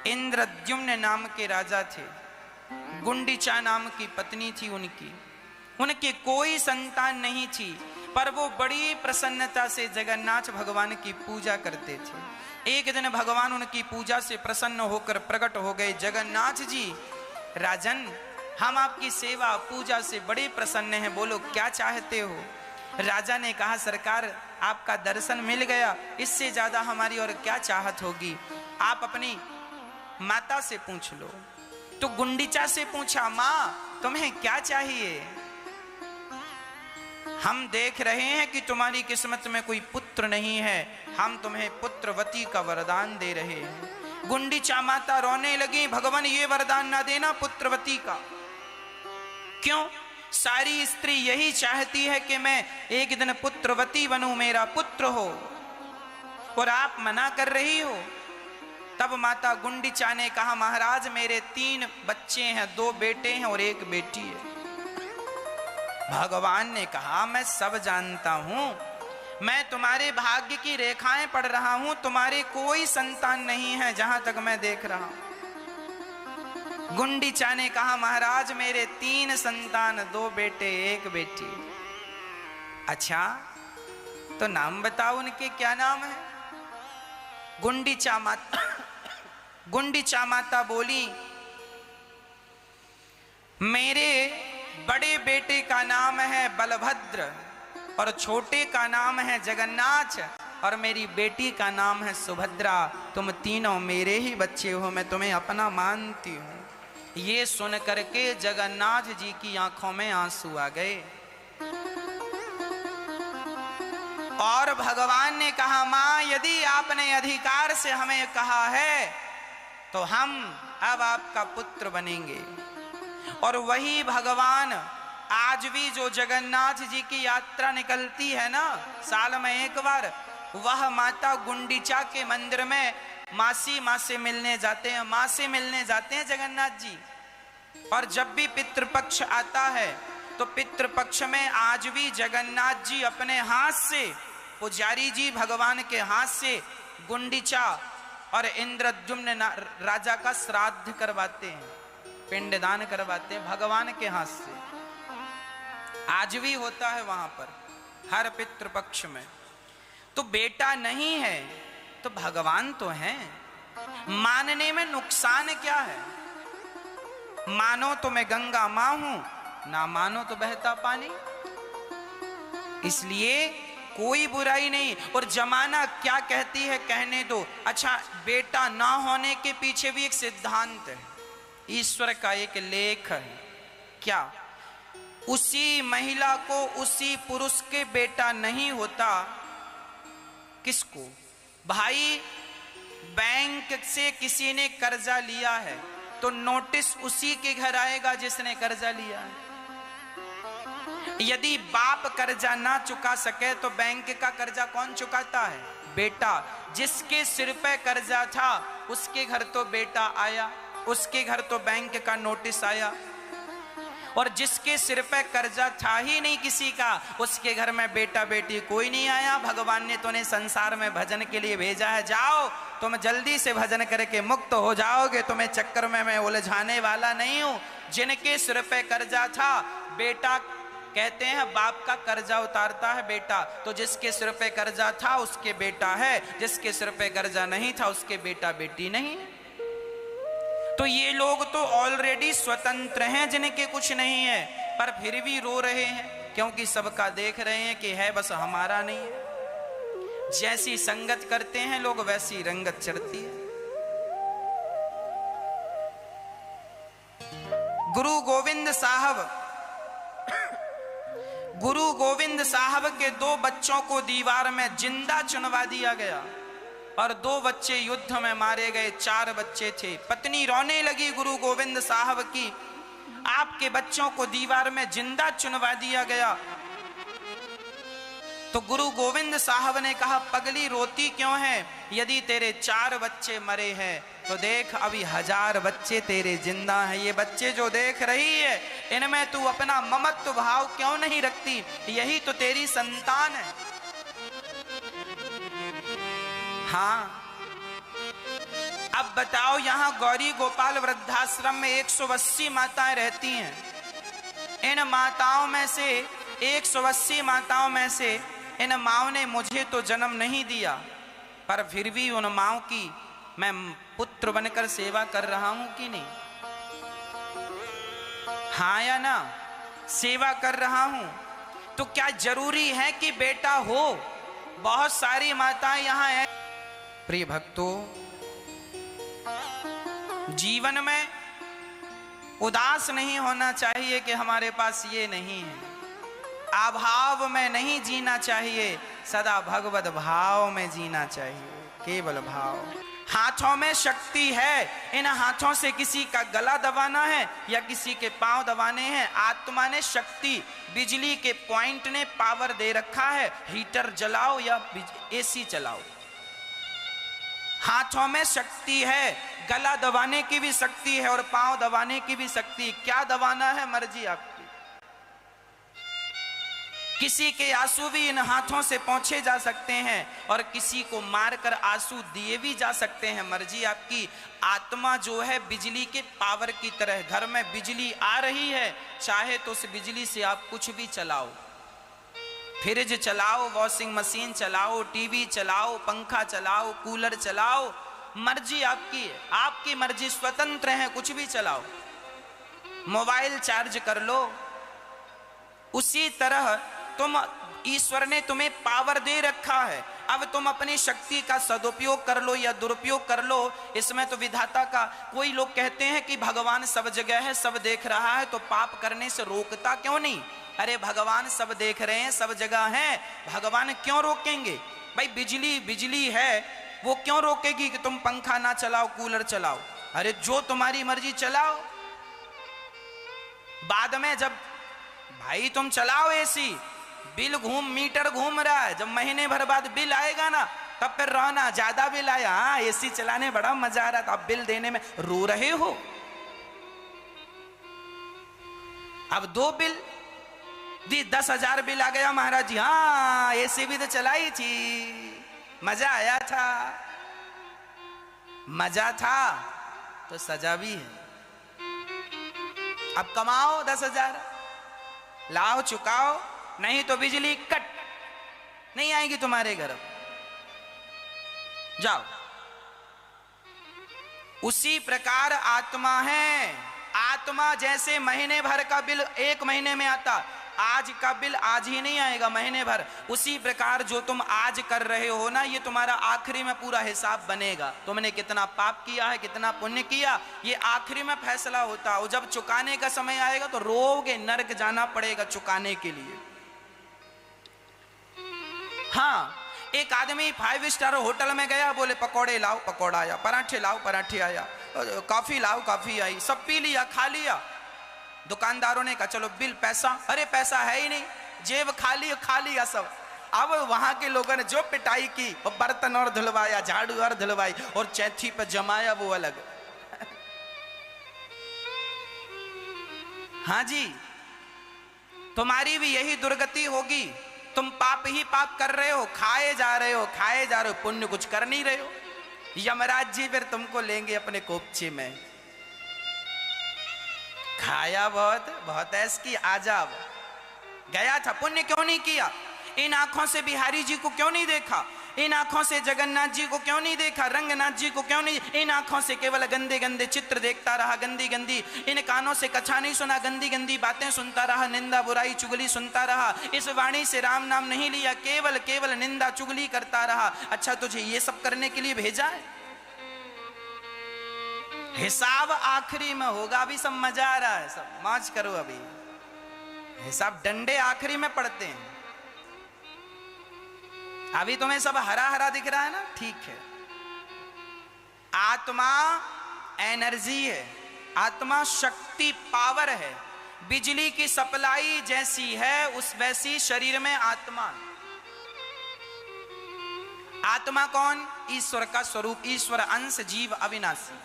इंद्रद्युम्न नाम के राजा थे, गुंडीचा नाम की पत्नी थी उनकी, उनकी कोई संतान नहीं थी, पर वो बड़ी प्रसन्नता से जगन्नाथ भगवान की पूजा करते थे। एक दिन भगवान उनकी पूजा से प्रसन्न होकर प्रकट हो गए। जगन्नाथ जी, राजन, हम आपकी सेवा पूजा से बड़े प्रसन्न हैं, बोलो क्या चाहते हो। राजा ने कहा, सरकार आपका दर्शन मिल गया, इससे ज्यादा हमारी और क्या चाहत होगी, आप अपनी माता से पूछ लो। तो गुंडीचा से पूछा, माँ तुम्हें क्या चाहिए। हम देख रहे हैं कि तुम्हारी किस्मत में कोई पुत्र नहीं है, हम तुम्हें पुत्रवती का वरदान दे रहे हैं। गुंडीचा माता रोने लगी, भगवान ये वरदान ना देना पुत्रवती का। क्यों? सारी स्त्री यही चाहती है कि मैं एक दिन पुत्रवती बनूं, मेरा पुत्र हो, और आप मना कर रही हो। तब माता गुंडीचा ने कहा, महाराज मेरे 3 बच्चे हैं, 2 बेटे हैं और 1 बेटी है। भगवान ने कहा, मैं सब जानता हूं, मैं तुम्हारे भाग्य की रेखाएं पढ़ रहा हूं, तुम्हारे कोई संतान नहीं है जहां तक मैं देख रहा हूं। गुंडीचा ने कहा, महाराज मेरे 3 संतान, 2 बेटे 1 बेटी। अच्छा तो नाम बताओ उनके, क्या नाम है। गुंडीचा माता बोली, मेरे बड़े बेटे का नाम है बलभद्र और छोटे का नाम है जगन्नाथ और मेरी बेटी का नाम है सुभद्रा। तुम तीनों मेरे ही बच्चे हो, मैं तुम्हें अपना मानती हूं। ये सुन करके जगन्नाथ जी की आंखों में आंसू आ गए और भगवान ने कहा, मां यदि आपने अधिकार से हमें कहा है तो हम अब आपका पुत्र बनेंगे। और वही भगवान आज भी जो जगन्नाथ जी की यात्रा निकलती है ना साल में एक बार, वह माता गुंडीचा के मंदिर में मासी माँ से मिलने जाते हैं, माँ से मिलने जाते हैं जगन्नाथ जी। और जब भी पितृपक्ष आता है तो पितृपक्ष में आज भी जगन्नाथ जी अपने हाथ से, पुजारी जी भगवान के हाथ से गुंडीचा और इंद्रद्युम्न राजा का श्राद्ध करवाते हैं, पिंडदान करवाते हैं भगवान के हाथ से। आज भी होता है वहां पर हर पितृपक्ष में। तो बेटा नहीं है तो भगवान तो हैं, मानने में नुकसान क्या है। मानो तो मैं गंगा मां हूं, ना मानो तो बहता पानी, इसलिए कोई बुराई नहीं। और जमाना क्या कहती है कहने दो। अच्छा, बेटा ना होने के पीछे भी एक सिद्धांत है, ईश्वर का एक लेख है। क्या? उसी महिला को उसी पुरुष के बेटा नहीं होता। किसको? भाई बैंक से किसी ने कर्जा लिया है तो नोटिस उसी के घर आएगा जिसने कर्जा लिया है। यदि बाप कर्जा ना चुका सके तो बैंक का कर्जा कौन चुकाता है? बेटा। जिसके सिर पे कर्जा था उसके घर तो बेटा आया, उसके घर तो बैंक का नोटिस आया। और जिसके सिर पे कर्जा था ही नहीं किसी का, उसके घर में बेटा बेटी कोई नहीं आया। भगवान ने तुम्हें संसार में भजन के लिए भेजा है, जाओ तुम जल्दी से भजन करके मुक्त हो जाओगे, तुम्हें चक्कर में मैं उलझाने वाला नहीं हूं। जिनके सिर पे कर्जा था, बेटा कहते हैं बाप का कर्जा उतारता है बेटा, तो जिसके सिर पे कर्जा था उसके बेटा है, जिसके सिर पे कर्जा नहीं था उसके बेटा बेटी नहीं। तो ये लोग तो ऑलरेडी स्वतंत्र हैं जिनके कुछ नहीं है, पर फिर भी रो रहे हैं क्योंकि सबका देख रहे हैं कि है बस हमारा नहीं है। जैसी संगत करते हैं लोग वैसी रंगत चढ़ती है। गुरु गोविंद साहब के 2 बच्चों को दीवार में जिंदा चुनवा दिया गया और 2 बच्चे युद्ध में मारे गए, 4 बच्चे थे। पत्नी रोने लगी गुरु गोविंद साहब की, आपके बच्चों को दीवार में जिंदा चुनवा दिया गया। तो गुरु गोविंद साहब ने कहा, पगली रोती क्यों है? यदि तेरे 4 बच्चे मरे हैं तो देख अभी 1000 बच्चे तेरे जिंदा हैं। ये बच्चे जो देख रही है इनमें तू अपना ममत्व भाव क्यों नहीं रखती? यही तो तेरी संतान है। हाँ, अब बताओ, यहां गौरी गोपाल वृद्धाश्रम में 180 माताएं रहती हैं। इन माताओं में से 180 माताओं में से इन माओं ने मुझे तो जन्म नहीं दिया, पर फिर भी उन माओं की मैं पुत्र बनकर सेवा कर रहा हूं कि नहीं? हाँ या ना? सेवा कर रहा हूं। तो क्या जरूरी है कि बेटा हो? बहुत सारी माताएं यहां हैं। प्रिय भक्तों, जीवन में उदास नहीं होना चाहिए कि हमारे पास ये नहीं है। अभाव में नहीं जीना चाहिए, सदा भगवत भाव में जीना चाहिए, केवल भाव। हाथों में शक्ति है, इन हाथों से किसी का गला दबाना है या किसी के पांव दबाने हैं। आत्मा ने शक्ति, बिजली के पॉइंट ने पावर दे रखा है, हीटर जलाओ या एसी चलाओ। हाथों में शक्ति है, गला दबाने की भी शक्ति है और पांव दबाने की भी शक्ति। क्या दबाना है, मर्जी आपकी। किसी के आंसू भी इन हाथों से पहुंचे जा सकते हैं और किसी को मारकर आंसू दिए भी जा सकते हैं, मर्जी आपकी। आत्मा जो है बिजली के पावर की तरह, घर में बिजली आ रही है, चाहे तो उस बिजली से आप कुछ भी चलाओ, फ्रिज चलाओ, वॉशिंग मशीन चलाओ, टीवी चलाओ, पंखा चलाओ, कूलर चलाओ, मर्जी आपकी है, आपकी मर्जी, स्वतंत्र है, कुछ भी चलाओ। मोबाइल चार्ज कर लो। उसी तरह तुम, ईश्वर ने तुम्हें पावर दे रखा है, अब तुम अपनी शक्ति का सदुपयोग कर लो या दुरुपयोग कर लो, इसमें तो विधाता का। कोई लोग कहते हैं कि भगवान सब जगह है, सब देख रहा है, तो पाप करने से रोकता क्यों नहीं? अरे भगवान सब देख रहे हैं, सब जगह हैं, भगवान क्यों रोकेंगे? भाई बिजली बिजली है, वो क्यों रोकेगी कि तुम पंखा ना चलाओ, कूलर चलाओ? अरे जो तुम्हारी मर्जी चलाओ। बाद में जब भाई तुम चलाओ एसी, बिल मीटर घूम रहा है, जब महीने भर बाद बिल आएगा ना, तब फिर रहना ज्यादा बिल आया, हाँ एसी चलाने बड़ा मजा आ रहा था, अब बिल देने में रो रहे हो। अब 2 बिल 10,000 बिल आ गया महाराज जी, हाँ एसी भी तो चलाई थी, मजा आया था। मजा था तो सजा भी है। अब कमाओ 10,000, लाओ चुकाओ, नहीं तो बिजली कट, नहीं आएगी तुम्हारे घर, जाओ। उसी प्रकार आत्मा है। आत्मा जैसे महीने भर का बिल 1 महीने में आता, आज का बिल आज ही नहीं आएगा, महीने भर। उसी प्रकार जो तुम आज कर रहे हो ना, ये तुम्हारा आखिरी में पूरा हिसाब बनेगा। तुमने कितना पाप किया है, कितना पुण्य किया, ये आखिरी में फैसला होता है। और जब चुकाने का समय आएगा तो रोओगे, नरक जाना पड़ेगा चुकाने के लिए। हाँ, एक आदमी 5 स्टार होटल में गया, बोले पकौड़े लाओ, पकौड़ा आया, पराठे लाओ, पराठे आया, कॉफी लाओ, कॉफी आई, सब पी लिया, खा लिया। दुकानदारों ने कहा चलो बिल, पैसा, अरे पैसा है ही नहीं, जेब खाली, खा लिया सब। अब वहां के लोगों ने जो पिटाई की, और बर्तन और धुलवाया, झाड़ू और धुलवाई, और चैथी पर जमाया, वो अलग। हाँ जी, तुम्हारी भी यही दुर्गति होगी। तुम पाप ही पाप कर रहे हो, खाए जा रहे हो, खाए जा रहे हो, पुण्य कुछ कर नहीं रहे हो। यमराज जी फिर तुमको लेंगे अपने कोपचे में। खाया बहुत, बहुत ऐस की, आजाब गया था, पुण्य क्यों नहीं किया? इन आंखों से बिहारी जी को क्यों नहीं देखा? इन आंखों से जगन्नाथ जी को क्यों नहीं देखा? रंगनाथ जी को क्यों नहीं? इन आंखों से केवल गंदे गंदे चित्र देखता रहा, गंदी गंदी। इन कानों से कथा नहीं सुना, गंदी गंदी बातें सुनता रहा, निंदा बुराई चुगली सुनता रहा। इस वाणी से राम नाम नहीं लिया, केवल केवल निंदा चुगली करता रहा। अच्छा, तुझे ये सब करने के लिए भेजा है? हिसाब आखिरी में होगा। अभी सब मजा आ रहा है, सब मौज करो। अभी हिसाब डंडे आखिरी में पड़ते हैं। अभी तुम्हें सब हरा हरा दिख रहा है ना, ठीक है। आत्मा एनर्जी है, आत्मा शक्ति, पावर है। बिजली की सप्लाई जैसी है, उस वैसी शरीर में आत्मा। आत्मा कौन? ईश्वर का स्वरूप, ईश्वर अंश, जीव अविनाशी।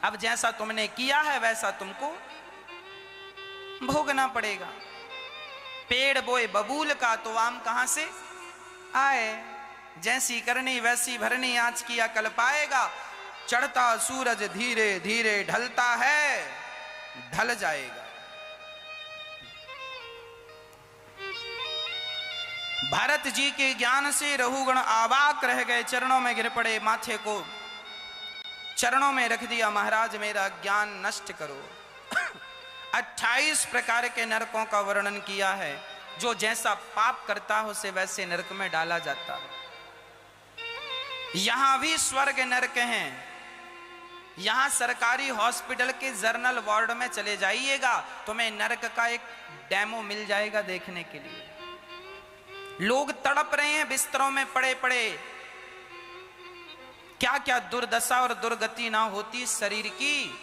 अब जैसा तुमने किया है वैसा तुमको भोगना पड़ेगा। पेड़ बोए बबूल का तो आम कहां से आए? जैसी करनी वैसी भरनी, आज किया कल पाएगा। चढ़ता सूरज धीरे धीरे ढलता है, ढल जाएगा। भरत जी के ज्ञान से रघुगण अवाक रह गए, चरणों में गिर पड़े, माथे को चरणों में रख दिया, महाराज मेरा ज्ञान नष्ट करो। 28 प्रकार के नरकों का वर्णन किया है, जो जैसा पाप करता है उसे वैसे नरक में डाला जाता है। यहां भी स्वर्ग नरक हैं। यहां सरकारी हॉस्पिटल के जर्नल वार्ड में चले जाइएगा, तुम्हें नरक का एक डेमो मिल जाएगा देखने के लिए। लोग तड़प रहे हैं बिस्तरों में पड़े पड़े, क्या क्या दुर्दशा और दुर्गति ना होती शरीर की।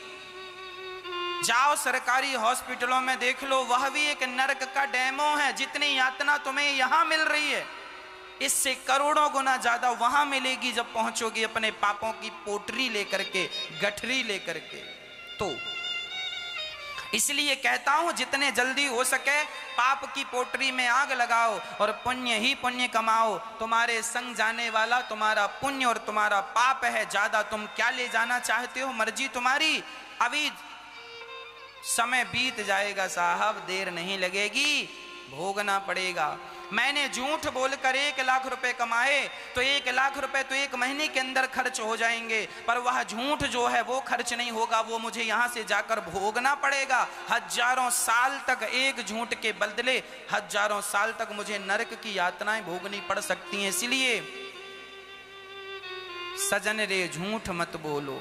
जाओ सरकारी हॉस्पिटलों में देख लो, वह भी एक नरक का डेमो है। जितनी यातना तुम्हें यहां मिल रही है, इससे करोड़ों गुना ज्यादा वहां मिलेगी जब पहुंचोगी अपने पापों की पोटरी लेकर के, गठरी लेकर के। तो इसलिए कहता हूं, जितने जल्दी हो सके पाप की पोटरी में आग लगाओ और पुण्य ही पुण्य कमाओ। तुम्हारे संग जाने वाला तुम्हारा पुण्य और तुम्हारा पाप है। ज्यादा तुम क्या ले जाना चाहते हो, मर्जी तुम्हारी। अभी समय बीत जाएगा साहब, देर नहीं लगेगी, भोगना पड़ेगा। मैंने झूठ बोलकर 1 लाख रुपए कमाए तो 1 लाख रुपए तो 1 महीने के अंदर खर्च हो जाएंगे, पर वह झूठ जो है वो खर्च नहीं होगा, वो मुझे यहां से जाकर भोगना पड़ेगा। हजारों साल तक एक झूठ के बदले हजारों साल तक मुझे नरक की यातनाएं भोगनी पड़ सकती हैं। इसलिए सजन रे झूठ मत बोलो,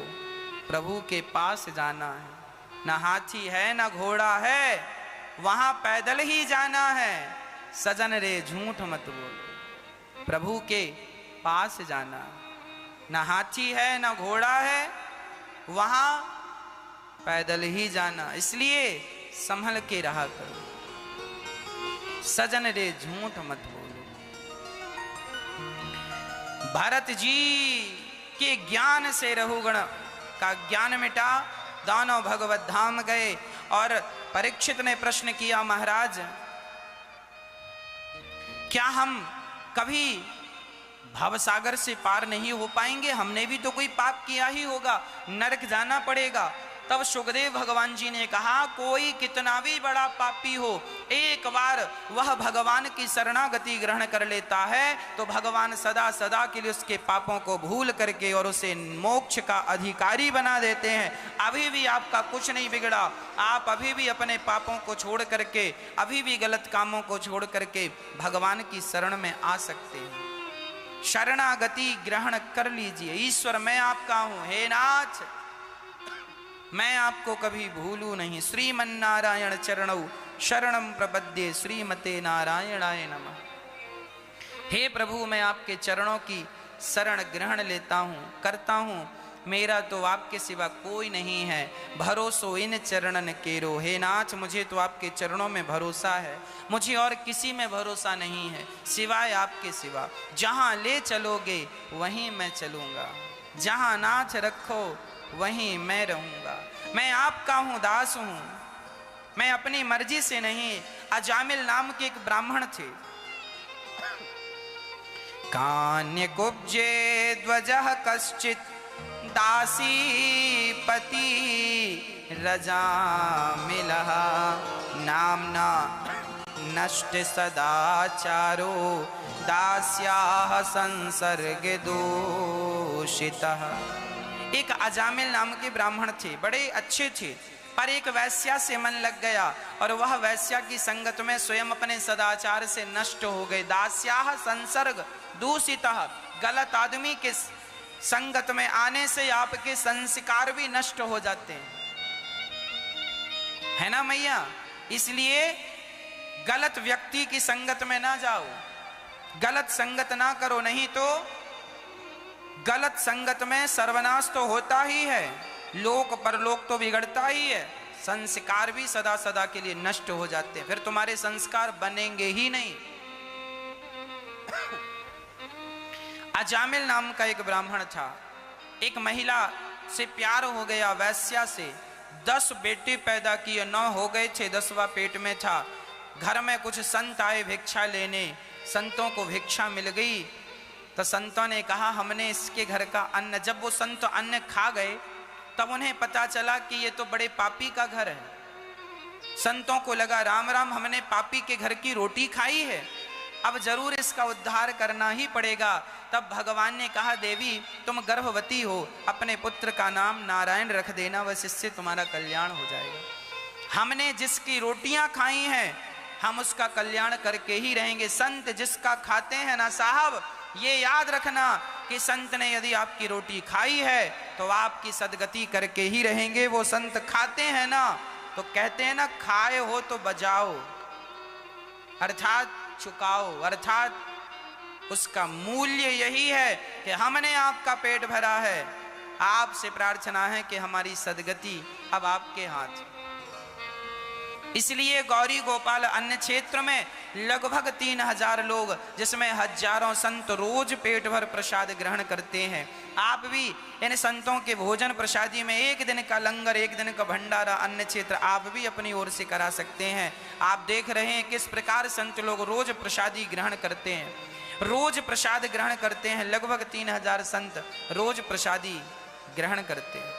प्रभु के पास जाना है। ना हाथी है ना घोड़ा है, वहां पैदल ही जाना है। सजन रे झूठ मत बोलो, प्रभु के पास जाना। ना हाथी है ना घोड़ा है, वहां पैदल ही जाना। इसलिए संभल के रहा करो, सजन रे झूठ मत बोलो। भरत जी के ज्ञान से रघुगण का ज्ञान मिटा, दानव भगवत धाम गए। और परीक्षित ने प्रश्न किया, महाराज क्या हम कभी भवसागर से पार नहीं हो पाएंगे? हमने भी तो कोई पाप किया ही होगा, नरक जाना पड़ेगा। तब सुखदेव भगवान जी ने कहा, कोई कितना भी बड़ा पापी हो, एक बार वह भगवान की शरणागति ग्रहण कर लेता है तो भगवान सदा सदा के लिए उसके पापों को भूल करके और उसे मोक्ष का अधिकारी बना देते हैं। अभी भी आपका कुछ नहीं बिगड़ा, आप अभी भी अपने पापों को छोड़ करके, अभी भी गलत कामों को छोड़ करके भगवान की शरण में आ सकते हैं। शरणागति ग्रहण कर लीजिए। ईश्वर मैं आपका हूं, हे नाथ मैं आपको कभी भूलू नहीं। श्रीमन्नारायण चरणौ शरणम प्रपद्ये, श्रीमते नारायणाय नमः। हे प्रभु मैं आपके चरणों की शरण ग्रहण लेता हूँ, करता हूँ। मेरा तो आपके सिवा कोई नहीं है, भरोसो इन चरणन केरो। हे नाथ मुझे तो आपके चरणों में भरोसा है, मुझे और किसी में भरोसा नहीं है सिवाय आपके सिवा। जहाँ ले चलोगे वहीं मैं चलूँगा, जहाँ नाथ रखो वहीं मैं रहूंगा। मैं आपका हूं, दास हूं, मैं अपनी मर्जी से नहीं। अजामिल नाम के एक ब्राह्मण थे। कान्य कुब्जे ध्वजः कश्चित दासी पति रजामिलः नामना नष्ट सदाचारो दास्याः संसर्ग दूषितः। एक अजामिल नाम के ब्राह्मण थे, बड़े अच्छे थे, पर एक वैश्या से मन लग गया और वह वैश्या की संगत में स्वयं अपने सदाचार से नष्ट हो गए। दास्याः संसर्ग दूषितः, गलत आदमी के संगत में आने से आपके संस्कार भी नष्ट हो जाते हैं, है ना मैया। इसलिए गलत व्यक्ति की संगत में ना जाओ, गलत संगत ना करो, नहीं तो गलत संगत में सर्वनाश तो होता ही है, लोक परलोक तो बिगड़ता ही है, संस्कार भी सदा सदा के लिए नष्ट हो जाते हैं, फिर तुम्हारे संस्कार बनेंगे ही नहीं। अजामिल नाम का एक ब्राह्मण था, एक महिला से प्यार हो गया, वैश्या से। 10 बेटे पैदा किए, 9 हो गए थे, 10वां पेट में था। घर में कुछ संत आए भिक्षा लेने, संतों को भिक्षा मिल गई तो संतों ने कहा हमने इसके घर का अन्न, जब वो संत अन्न खा गए तब उन्हें पता चला कि ये तो बड़े पापी का घर है। संतों को लगा राम राम, हमने पापी के घर की रोटी खाई है, अब जरूर इसका उद्धार करना ही पड़ेगा। तब भगवान ने कहा देवी तुम गर्भवती हो, अपने पुत्र का नाम नारायण रख देना, बस इससे तुम्हारा कल्याण हो जाएगा। हमने जिसकी रोटियां खाई हैं हम उसका कल्याण करके ही रहेंगे। संत जिसका खाते हैं ना साहब, ये याद रखना कि संत ने यदि आपकी रोटी खाई है तो आपकी सदगति करके ही रहेंगे। वो संत खाते हैं ना तो कहते हैं ना, खाए हो तो बजाओ, अर्थात चुकाओ, अर्थात उसका मूल्य यही है कि हमने आपका पेट भरा है, आपसे प्रार्थना है कि हमारी सदगति अब आपके हाथ। इसलिए गौरी गोपाल अन्न क्षेत्र में लगभग 3000 लोग, जिसमें हजारों संत रोज पेट भर प्रसाद ग्रहण करते हैं। आप भी इन संतों के भोजन प्रसादी में एक दिन का लंगर, एक दिन का भंडारा अन्न क्षेत्र आप भी अपनी ओर से करा सकते हैं। आप देख रहे हैं किस प्रकार संत लोग रोज प्रसादी ग्रहण करते हैं, रोज प्रसाद ग्रहण करते हैं। लगभग 3000 संत रोज प्रसादी ग्रहण करते हैं।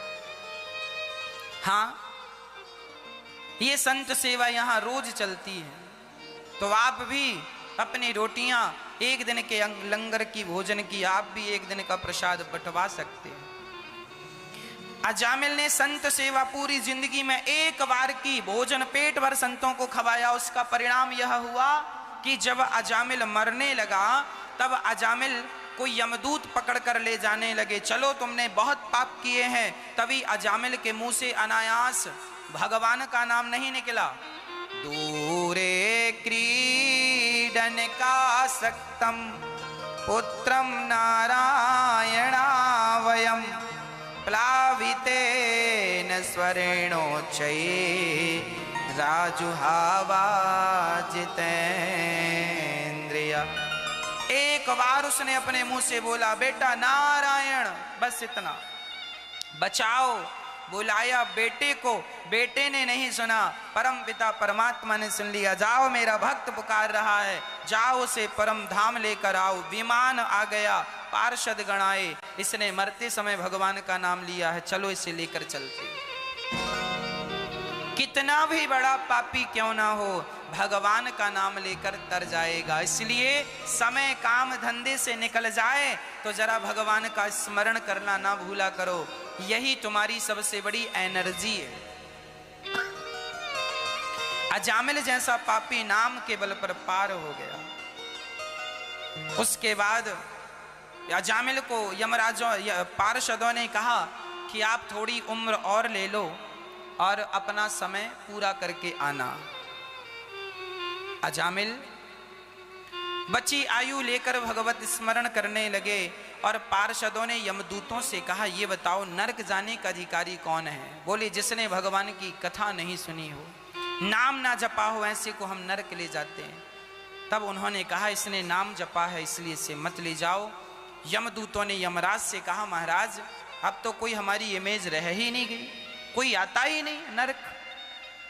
हाँ, ये संत सेवा यहाँ रोज चलती है। तो आप भी अपनी रोटियां एक दिन के लंगर की भोजन की, आप भी एक दिन का प्रसाद बंटवा सकते हैं। अजामिल ने संत सेवा पूरी जिंदगी में एक बार की, भोजन पेट भर संतों को खवाया। उसका परिणाम यह हुआ कि जब अजामिल मरने लगा तब अजामिल को यमदूत पकड़ कर ले जाने लगे, चलो तुमने बहुत पाप किए हैं। तभी अजामिल के मुंह से अनायास भगवान का नाम नहीं निकला। दूरे क्रीडन का सक्तम पुत्रम नारायणावयम प्लावितेन स्वर्णोच्चये राजुहावा जितेन्द्रिया। एक बार उसने अपने मुंह से बोला बेटा नारायण, बस इतना, बचाओ। बुलाया बेटे को, बेटे ने नहीं सुना, परम पिता परमात्मा ने सुन लिया। जाओ मेरा भक्त पुकार रहा है, जाओ उसे परम धाम लेकर आओ। विमान आ गया, पार्षद गण आए, इसने मरते समय भगवान का नाम लिया है, चलो इसे लेकर चलते। कितना भी बड़ा पापी क्यों ना हो, भगवान का नाम लेकर तर जाएगा। इसलिए समय काम धंधे से निकल जाए तो जरा भगवान का स्मरण करना ना भूला करो, यही तुम्हारी सबसे बड़ी एनर्जी है। अजामिल जैसा पापी नाम के बल पर पार हो गया। उसके बाद अजामिल को यमराजों पार्षदों ने कहा कि आप थोड़ी उम्र और ले लो और अपना समय पूरा करके आना। अजामिल बची आयु लेकर भगवत स्मरण करने लगे और पार्षदों ने यमदूतों से कहा ये बताओ नरक जाने का अधिकारी कौन है। बोले जिसने भगवान की कथा नहीं सुनी हो, नाम ना जपा हो, ऐसे को हम नरक ले जाते हैं। तब उन्होंने कहा इसने नाम जपा है इसलिए इसे मत ले जाओ। यमदूतों ने यमराज से कहा महाराज अब तो कोई हमारी इमेज रह ही नहीं गई, कोई आता ही नहीं नरक।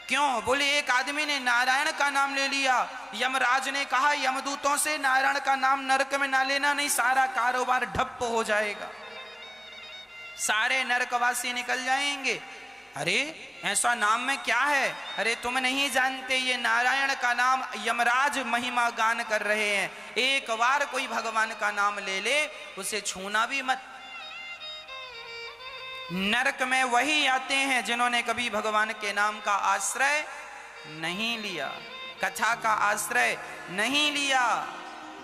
क्यों? बोले एक आदमी ने नारायण का नाम ले लिया। यमराज ने कहा यमदूतों से नारायण का नाम नरक में ना लेना, नहीं सारा कारोबार ठप्प हो जाएगा, सारे नरकवासी निकल जाएंगे। अरे ऐसा नाम में क्या है? अरे तुम नहीं जानते ये नारायण का नाम यमराज महिमा गान कर रहे हैं। एक बार कोई भगवान का नाम ले ले उसे छूना भी मत। नरक में वही आते हैं जिन्होंने कभी भगवान के नाम का आश्रय नहीं लिया, कथा का आश्रय नहीं लिया।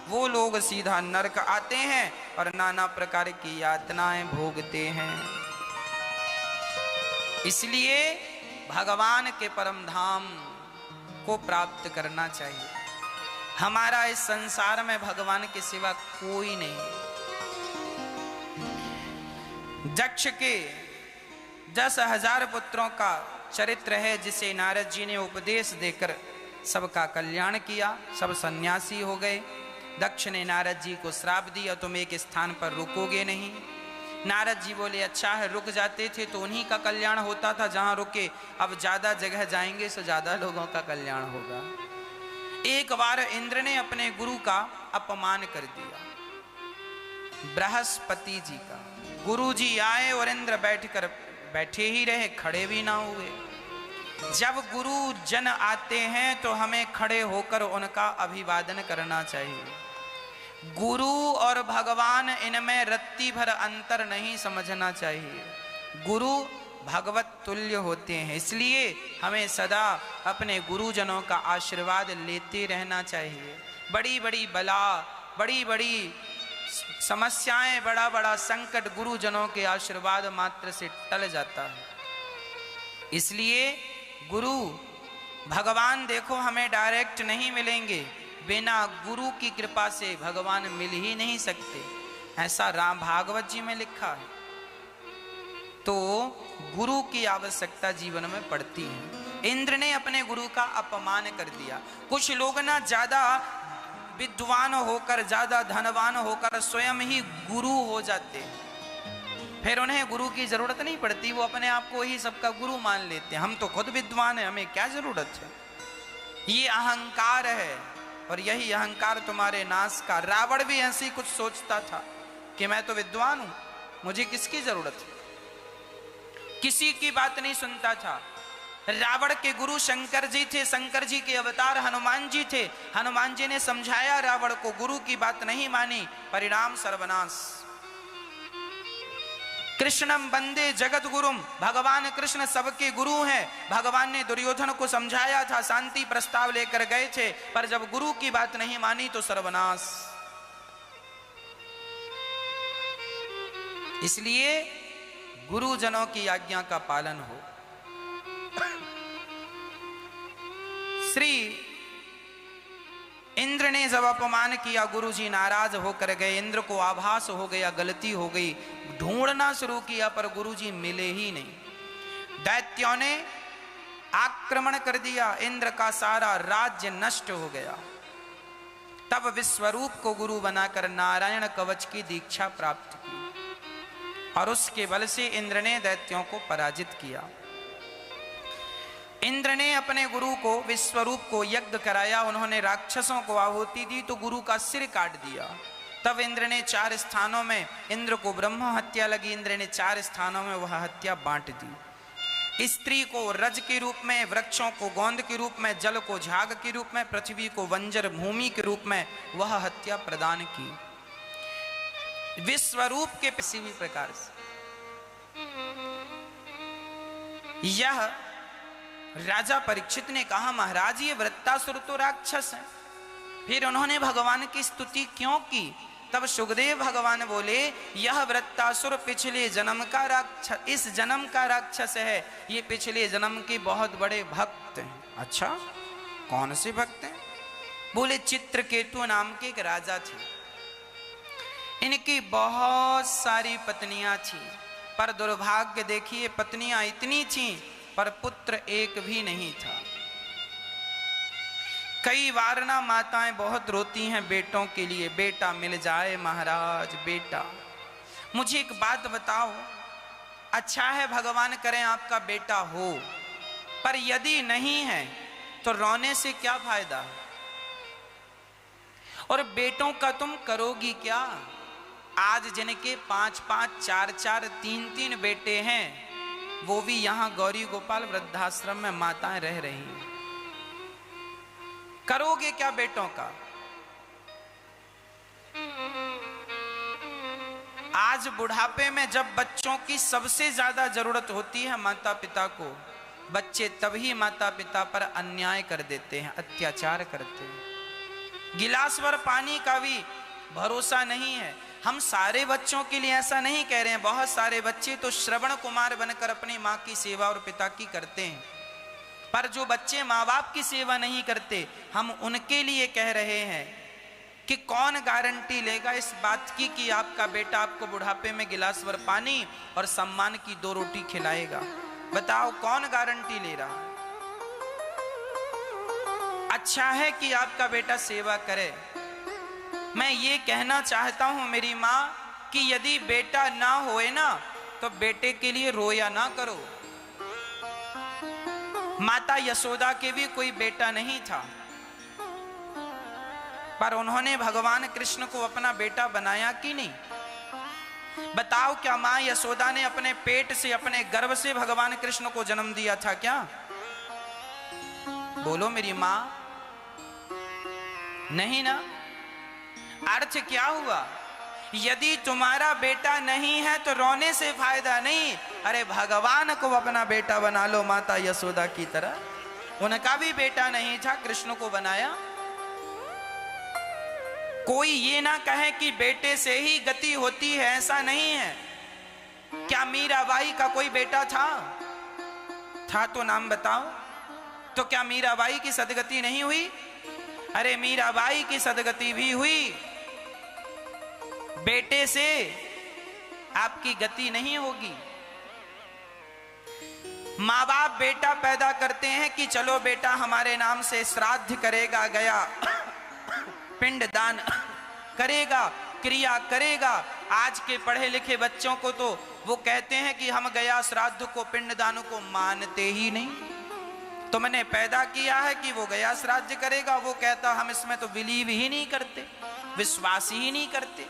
वो लोग सीधा नरक आते हैं और नाना प्रकार की यातनाएं भोगते हैं। इसलिए भगवान के परम धाम को प्राप्त करना चाहिए। हमारा इस संसार में भगवान के सिवा कोई नहीं। दक्ष के 10,000 पुत्रों का चरित्र है जिसे नारद जी ने उपदेश देकर सबका कल्याण किया। सब सन्यासी हो गए। दक्ष ने नारद जी को श्राप दिया तुम एक स्थान पर रुकोगे नहीं। नारद जी बोले अच्छा है, रुक जाते थे तो उन्हीं का कल्याण होता था जहां रुके, अब ज्यादा जगह जाएंगे तो ज्यादा लोगों का कल्याण होगा। एक बार इंद्र ने अपने गुरु का अपमान कर दिया। बृहस्पति जी का। गुरु जी आए और इंद्र बैठे ही रहे, खड़े भी ना हुए। जब गुरु जन आते हैं तो हमें खड़े होकर उनका अभिवादन करना चाहिए। गुरु और भगवान इनमें रत्ती भर अंतर नहीं समझना चाहिए। गुरु भगवत तुल्य होते हैं, इसलिए हमें सदा अपने गुरुजनों का आशीर्वाद लेते रहना चाहिए। बड़ी बड़ी बला, बड़ी बड़ी समस्याएं, बड़ा बड़ा संकट गुरुजनों के आशीर्वाद मात्र से टल जाता है। इसलिए गुरु भगवान देखो हमें डायरेक्ट नहीं मिलेंगे, बिना गुरु की कृपा से भगवान मिल ही नहीं सकते, ऐसा राम भागवत जी में लिखा है। तो गुरु की आवश्यकता जीवन में पड़ती है। इंद्र ने अपने गुरु का अपमान कर दिया। कुछ लोग ना ज्यादा विद्वान होकर, ज्यादा धनवान होकर स्वयं ही गुरु हो जाते हैं, फिर उन्हें गुरु की जरूरत नहीं पड़ती, वो अपने आप को ही सबका गुरु मान लेते हैं। हम तो खुद विद्वान हैं, हमें क्या जरूरत है। ये अहंकार है और यही अहंकार तुम्हारे नाश का। रावण भी ऐसी कुछ सोचता था कि मैं तो विद्वान हूं, मुझे किसकी जरूरत है, किसी की बात नहीं सुनता था। रावण के गुरु शंकर जी थे, शंकर जी के अवतार हनुमान जी थे। हनुमान जी ने समझाया रावण को, गुरु की बात नहीं मानी, परिणाम सर्वनाश। कृष्णम वंदे जगत गुरुम, भगवान कृष्ण सबके गुरु हैं। भगवान ने दुर्योधन को समझाया था, शांति प्रस्ताव लेकर गए थे, पर जब गुरु की बात नहीं मानी तो सर्वनाश। इसलिए गुरुजनों की आज्ञा का पालन हो। श्री इंद्र ने जब अपमान किया, गुरुजी नाराज होकर गए। इंद्र को आभास हो गया गलती हो गई, ढूंढना शुरू किया पर गुरुजी मिले ही नहीं। दैत्यों ने आक्रमण कर दिया, इंद्र का सारा राज्य नष्ट हो गया। तब विश्वरूप को गुरु बनाकर नारायण कवच की दीक्षा प्राप्त की और उसके बल से इंद्र ने दैत्यों को पराजित किया। इंद्र ने अपने गुरु को, विश्वरूप को यज्ञ कराया। उन्होंने राक्षसों को आहुति दी तो गुरु का सिर काट दिया। तब इंद्र ने 4 स्थानों में, इंद्र को ब्रह्म हत्या लगी, इंद्र ने 4 स्थानों में वह हत्या बांट दी। स्त्री को रज के रूप में, वृक्षों को गोंद के रूप में, जल को झाग के रूप में, पृथ्वी को बंजर भूमि के रूप में वह हत्या प्रदान की। विश्वरूप के किसी भी प्रकार से यह राजा परीक्षित ने कहा, महाराज ये वृत्तासुर तो राक्षस है। फिर उन्होंने भगवान की स्तुति क्यों की? तब सुखदेव भगवान बोले, यह वृत्तासुर पिछले जन्म का राक्षस, इस जन्म का राक्षस है, ये पिछले जन्म के बहुत बड़े भक्त हैं। अच्छा, कौन से भक्त हैं? बोले चित्रकेतु नाम के एक राजा थे, इनकी बहुत सारी पत्नियां थी, पर दुर्भाग्य देखिए पत्नियां इतनी थी पर पुत्र एक भी नहीं था। कई बार ना माताएं बहुत रोती हैं बेटों के लिए, बेटा मिल जाए महाराज, बेटा। मुझे एक बात बताओ, अच्छा है भगवान करें आपका बेटा हो, पर यदि नहीं है तो रोने से क्या फायदा? और बेटों का तुम करोगी क्या? आज जिनके 5-5, 4-4, 3-3 बेटे हैं, वो भी यहां गौरी गोपाल वृद्धाश्रम में माताएं रह रही हैं। करोगे क्या बेटों का? आज बुढ़ापे में जब बच्चों की सबसे ज्यादा जरूरत होती है माता पिता को, बच्चे तभी माता पिता पर अन्याय कर देते हैं, अत्याचार करते हैं। गिलास भर पानी का भी भरोसा नहीं है। हम सारे बच्चों के लिए ऐसा नहीं कह रहे हैं, बहुत सारे बच्चे तो श्रवण कुमार बनकर अपनी माँ की सेवा और पिता की करते हैं, पर जो बच्चे माँ बाप की सेवा नहीं करते, हम उनके लिए कह रहे हैं कि कौन गारंटी लेगा इस बात की कि आपका बेटा आपको बुढ़ापे में गिलास भर पानी और सम्मान की 2 रोटी खिलाएगा? बताओ कौन गारंटी ले रहा? अच्छा है कि आपका बेटा सेवा करे। मैं ये कहना चाहता हूं मेरी माँ कि यदि बेटा ना होए ना तो बेटे के लिए रोया ना करो। माता यशोदा के भी कोई बेटा नहीं था, पर उन्होंने भगवान कृष्ण को अपना बेटा बनाया कि नहीं? बताओ क्या मां यशोदा ने अपने पेट से, अपने गर्भ से भगवान कृष्ण को जन्म दिया था क्या? बोलो मेरी मां, नहीं ना। अर्थ क्या हुआ? यदि तुम्हारा बेटा नहीं है तो रोने से फायदा नहीं। अरे भगवान को अपना बेटा बना लो माता यशोदा की तरह। उनका भी बेटा नहीं था, कृष्ण को बनाया। कोई ये ना कहे कि बेटे से ही गति होती है, ऐसा नहीं है। क्या मीराबाई का कोई बेटा था? था तो नाम बताओ। तो क्या मीराबाई की सदगति नहीं हुई? अरे मीराबाई की सदगति भी हुई। बेटे से आपकी गति नहीं होगी। माँ बाप बेटा पैदा करते हैं कि चलो बेटा हमारे नाम से श्राद्ध करेगा, गया पिंडदान करेगा, क्रिया करेगा। आज के पढ़े लिखे बच्चों को तो वो कहते हैं कि हम गया श्राद्ध को, पिंडदान को मानते ही नहीं। तुमने पैदा किया है कि वो गया श्राद्ध करेगा, वो कहता हम इसमें तो बिलीव ही नहीं करते, विश्वास ही नहीं करते।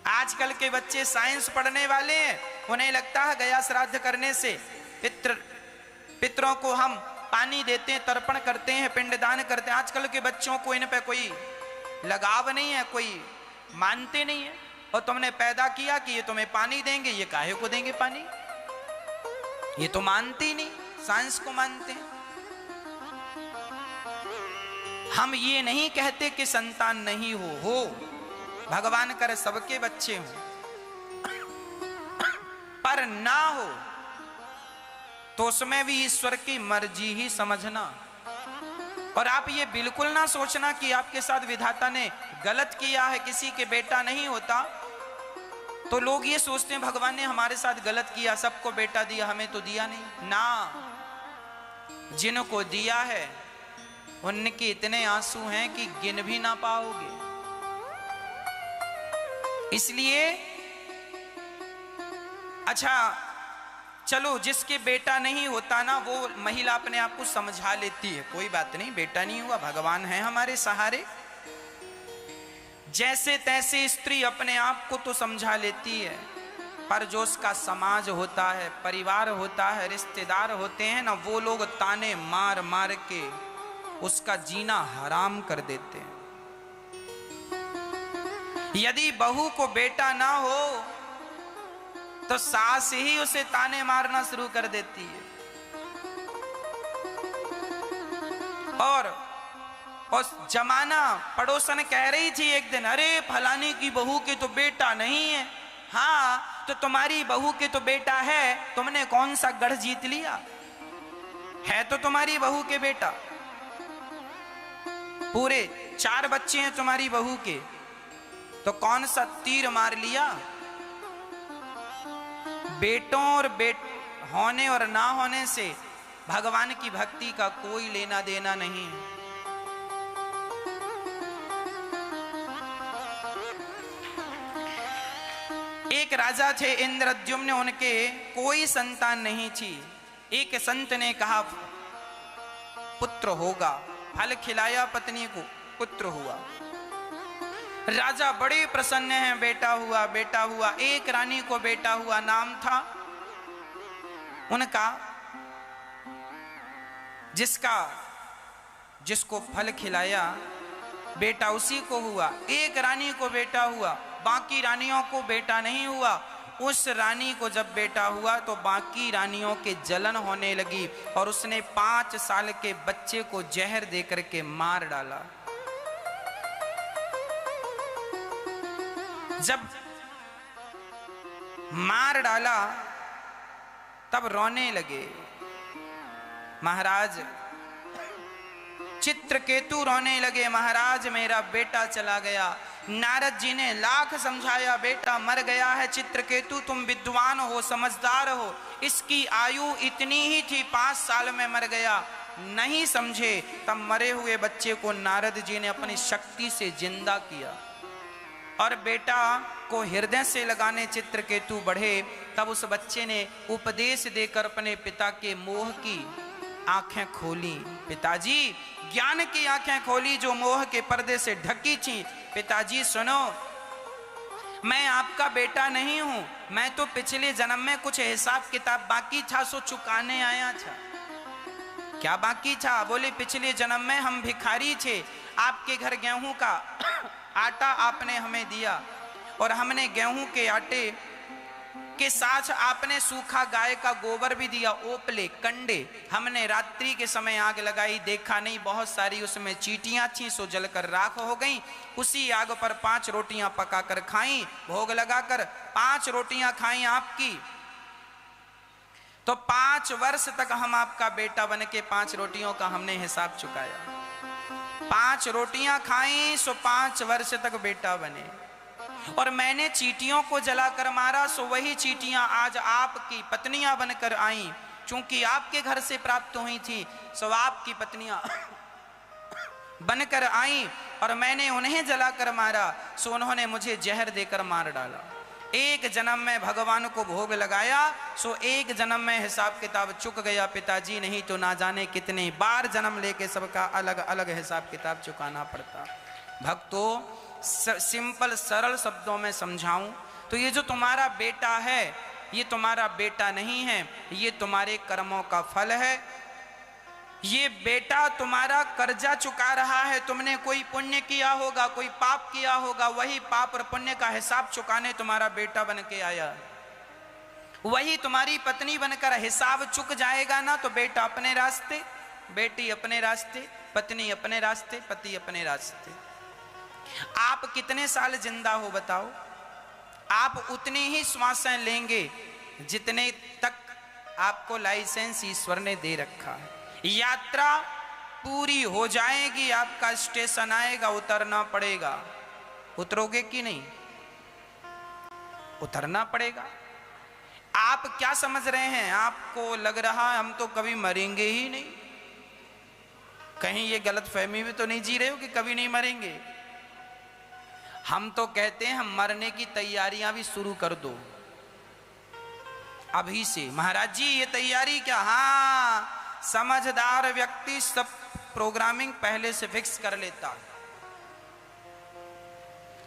आजकल के बच्चे साइंस पढ़ने वाले हैं, उन्हें लगता है गया श्राद्ध करने से पितरों को हम पानी देते हैं, तर्पण करते हैं, पिंडदान करते हैं। आजकल के बच्चों को इन पे कोई लगाव नहीं है, कोई मानते नहीं है। और तुमने पैदा किया कि ये तुम्हें पानी देंगे, ये काहे को देंगे पानी? ये तो मानते ही नहीं, साइंस को मानते हैं। हम ये नहीं कहते कि संतान नहीं हो, भगवान करे सबके बच्चे हों, पर ना हो तो उसमें भी ईश्वर की मर्जी ही समझना। और आप ये बिल्कुल ना सोचना कि आपके साथ विधाता ने गलत किया है, किसी के बेटा नहीं होता तो लोग ये सोचते हैं भगवान ने हमारे साथ गलत किया, सबको बेटा दिया, हमें तो दिया नहीं ना। जिनको दिया है उनके इतने आंसू हैं कि गिन भी ना पाओगे। इसलिए अच्छा चलो, जिसके बेटा नहीं होता ना वो महिला अपने आप को समझा लेती है, कोई बात नहीं, बेटा नहीं हुआ, भगवान है हमारे सहारे। जैसे तैसे स्त्री अपने आप को तो समझा लेती है, पर जो उसका समाज होता है, परिवार होता है, रिश्तेदार होते हैं ना, वो लोग ताने मार मार के उसका जीना हराम कर देते हैं। यदि बहू को बेटा ना हो तो सास ही उसे ताने मारना शुरू कर देती है। और उस जमाना पड़ोसन कह रही थी एक दिन, अरे फलानी की बहू के तो बेटा नहीं है। हाँ तो तुम्हारी बहू के तो बेटा है, तुमने कौन सा गढ़ जीत लिया? है तो तुम्हारी बहू के बेटा, पूरे 4 बच्चे हैं तुम्हारी बहू के, तो कौन सा तीर मार लिया? बेटों और होने और ना होने से भगवान की भक्ति का कोई लेना देना नहीं है। एक राजा थे इंद्रद्युम्न, उनके कोई संतान नहीं थी। एक संत ने कहा पुत्र होगा, फल खिलाया पत्नी को, पुत्र हुआ। राजा बड़े प्रसन्न हैं, बेटा हुआ, बेटा हुआ। एक रानी को बेटा हुआ, नाम था उनका, जिसको फल खिलाया बेटा उसी को हुआ। एक रानी को बेटा हुआ, बाकी रानियों को बेटा नहीं हुआ। उस रानी को जब बेटा हुआ तो बाकी रानियों के जलन होने लगी और उसने 5 साल के बच्चे को जहर देकर के मार डाला। जब मार डाला तब रोने लगे महाराज, चित्रकेतु रोने लगे, महाराज मेरा बेटा चला गया। नारद जी ने लाख समझाया, बेटा मर गया है चित्रकेतु, तुम विद्वान हो, समझदार हो, इसकी आयु इतनी ही थी, 5 साल में मर गया। नहीं समझे, तब मरे हुए बच्चे को नारद जी ने अपनी शक्ति से जिंदा किया और बेटा को हृदय से लगाने चित्रकेतु बढ़े। तब उस बच्चे ने उपदेश देकर अपने पिता के मोह की आंखें खोली। पिताजी ज्ञान की आंखें खोली जो मोह के पर्दे से ढकी थी। पिताजी सुनो, मैं आपका बेटा नहीं हूं, मैं तो पिछले जन्म में कुछ हिसाब किताब बाकी था सो चुकाने आया था। क्या बाकी था? बोले पिछले जन्म में हम भिखारी थे, आपके घर गेहूं का आटा आपने हमें दिया और हमने गेहूं के आटे के साथ आपने सूखा गाय का गोबर भी दिया, ओपले कंडे। हमने रात्रि के समय आग लगाई, देखा नहीं बहुत सारी उसमें चींटियां थी, सो जलकर राख हो गई। उसी आग पर 5 रोटियां पकाकर खाई, भोग लगाकर 5 रोटियां खाई आपकी। तो 5 वर्ष तक हम आपका बेटा बन के 5 रोटियों का हमने हिसाब चुकाया। 5 रोटियां खाई सो 5 वर्ष तक बेटा बने। और मैंने चींटियों को जलाकर मारा सो वही चींटियां आज आपकी पत्नियां बनकर आई। चूंकि आपके घर से प्राप्त हुई थी सो आपकी पत्नियां बनकर आई और मैंने उन्हें जलाकर मारा सो उन्होंने मुझे जहर देकर मार डाला। एक जन्म में भगवान को भोग लगाया सो एक जन्म में हिसाब किताब चुक गया पिताजी, नहीं तो ना जाने कितने बार जन्म लेके सबका अलग अलग हिसाब किताब चुकाना पड़ता। भक्तों, सिंपल सरल शब्दों में समझाऊं तो ये जो तुम्हारा बेटा है ये तुम्हारा बेटा नहीं है, ये तुम्हारे कर्मों का फल है। ये बेटा तुम्हारा कर्जा चुका रहा है। तुमने कोई पुण्य किया होगा, कोई पाप किया होगा, वही पाप और पुण्य का हिसाब चुकाने तुम्हारा बेटा बन के आया। वही तुम्हारी पत्नी बनकर हिसाब चुक जाएगा ना तो बेटा अपने रास्ते, बेटी अपने रास्ते, पत्नी अपने रास्ते, पति अपने रास्ते। आप कितने साल जिंदा हो बताओ? आप उतनी ही श्वासें लेंगे जितने तक आपको लाइसेंस ईश्वर ने दे रखा है। यात्रा पूरी हो जाएगी, आपका स्टेशन आएगा, उतरना पड़ेगा। उतरोगे कि नहीं? उतरना पड़ेगा। आप क्या समझ रहे हैं? आपको लग रहा है हम तो कभी मरेंगे ही नहीं। कहीं ये गलत फहमी भी तो नहीं जी रहे हो कि कभी नहीं मरेंगे? हम तो कहते हैं हम मरने की तैयारियां भी शुरू कर दो अभी से। महाराज जी ये तैयारी क्या? हाँ, समझदार व्यक्ति सब प्रोग्रामिंग पहले से फिक्स कर लेता।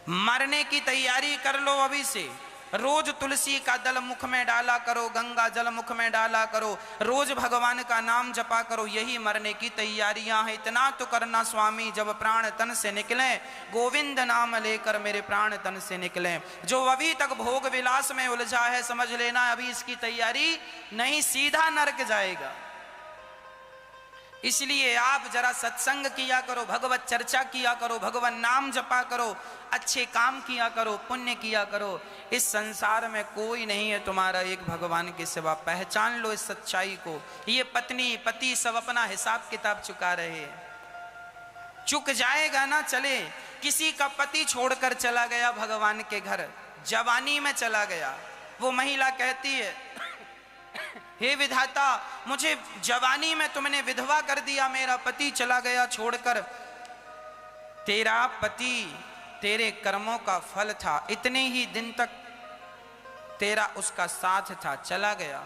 मरने की तैयारी कर लो अभी से। रोज तुलसी का दल मुख में डाला करो, गंगा जल मुख में डाला करो, रोज भगवान का नाम जपा करो, यही मरने की तैयारियां हैं। इतना तो करना स्वामी जब प्राण तन से निकले, गोविंद नाम लेकर मेरे प्राण तन से निकले। जो अभी तक भोग विलास में उलझा है समझ लेना अभी इसकी तैयारी नहीं, सीधा नरक जाएगा। इसलिए आप जरा सत्संग किया करो, भगवत चर्चा किया करो, भगवान नाम जपा करो, अच्छे काम किया करो, पुण्य किया करो। इस संसार में कोई नहीं है तुम्हारा एक भगवान के सिवा। पहचान लो इस सच्चाई को। ये पत्नी पति सब अपना हिसाब किताब चुका रहे हैं। चुक जाएगा ना चले। किसी का पति छोड़कर चला गया भगवान के घर, जवानी में चला गया। वो महिला कहती है हे विधाता, मुझे जवानी में तुमने विधवा कर दिया, मेरा पति चला गया छोड़कर। तेरा पति तेरे कर्मों का फल था, इतने ही दिन तक तेरा उसका साथ था, चला गया।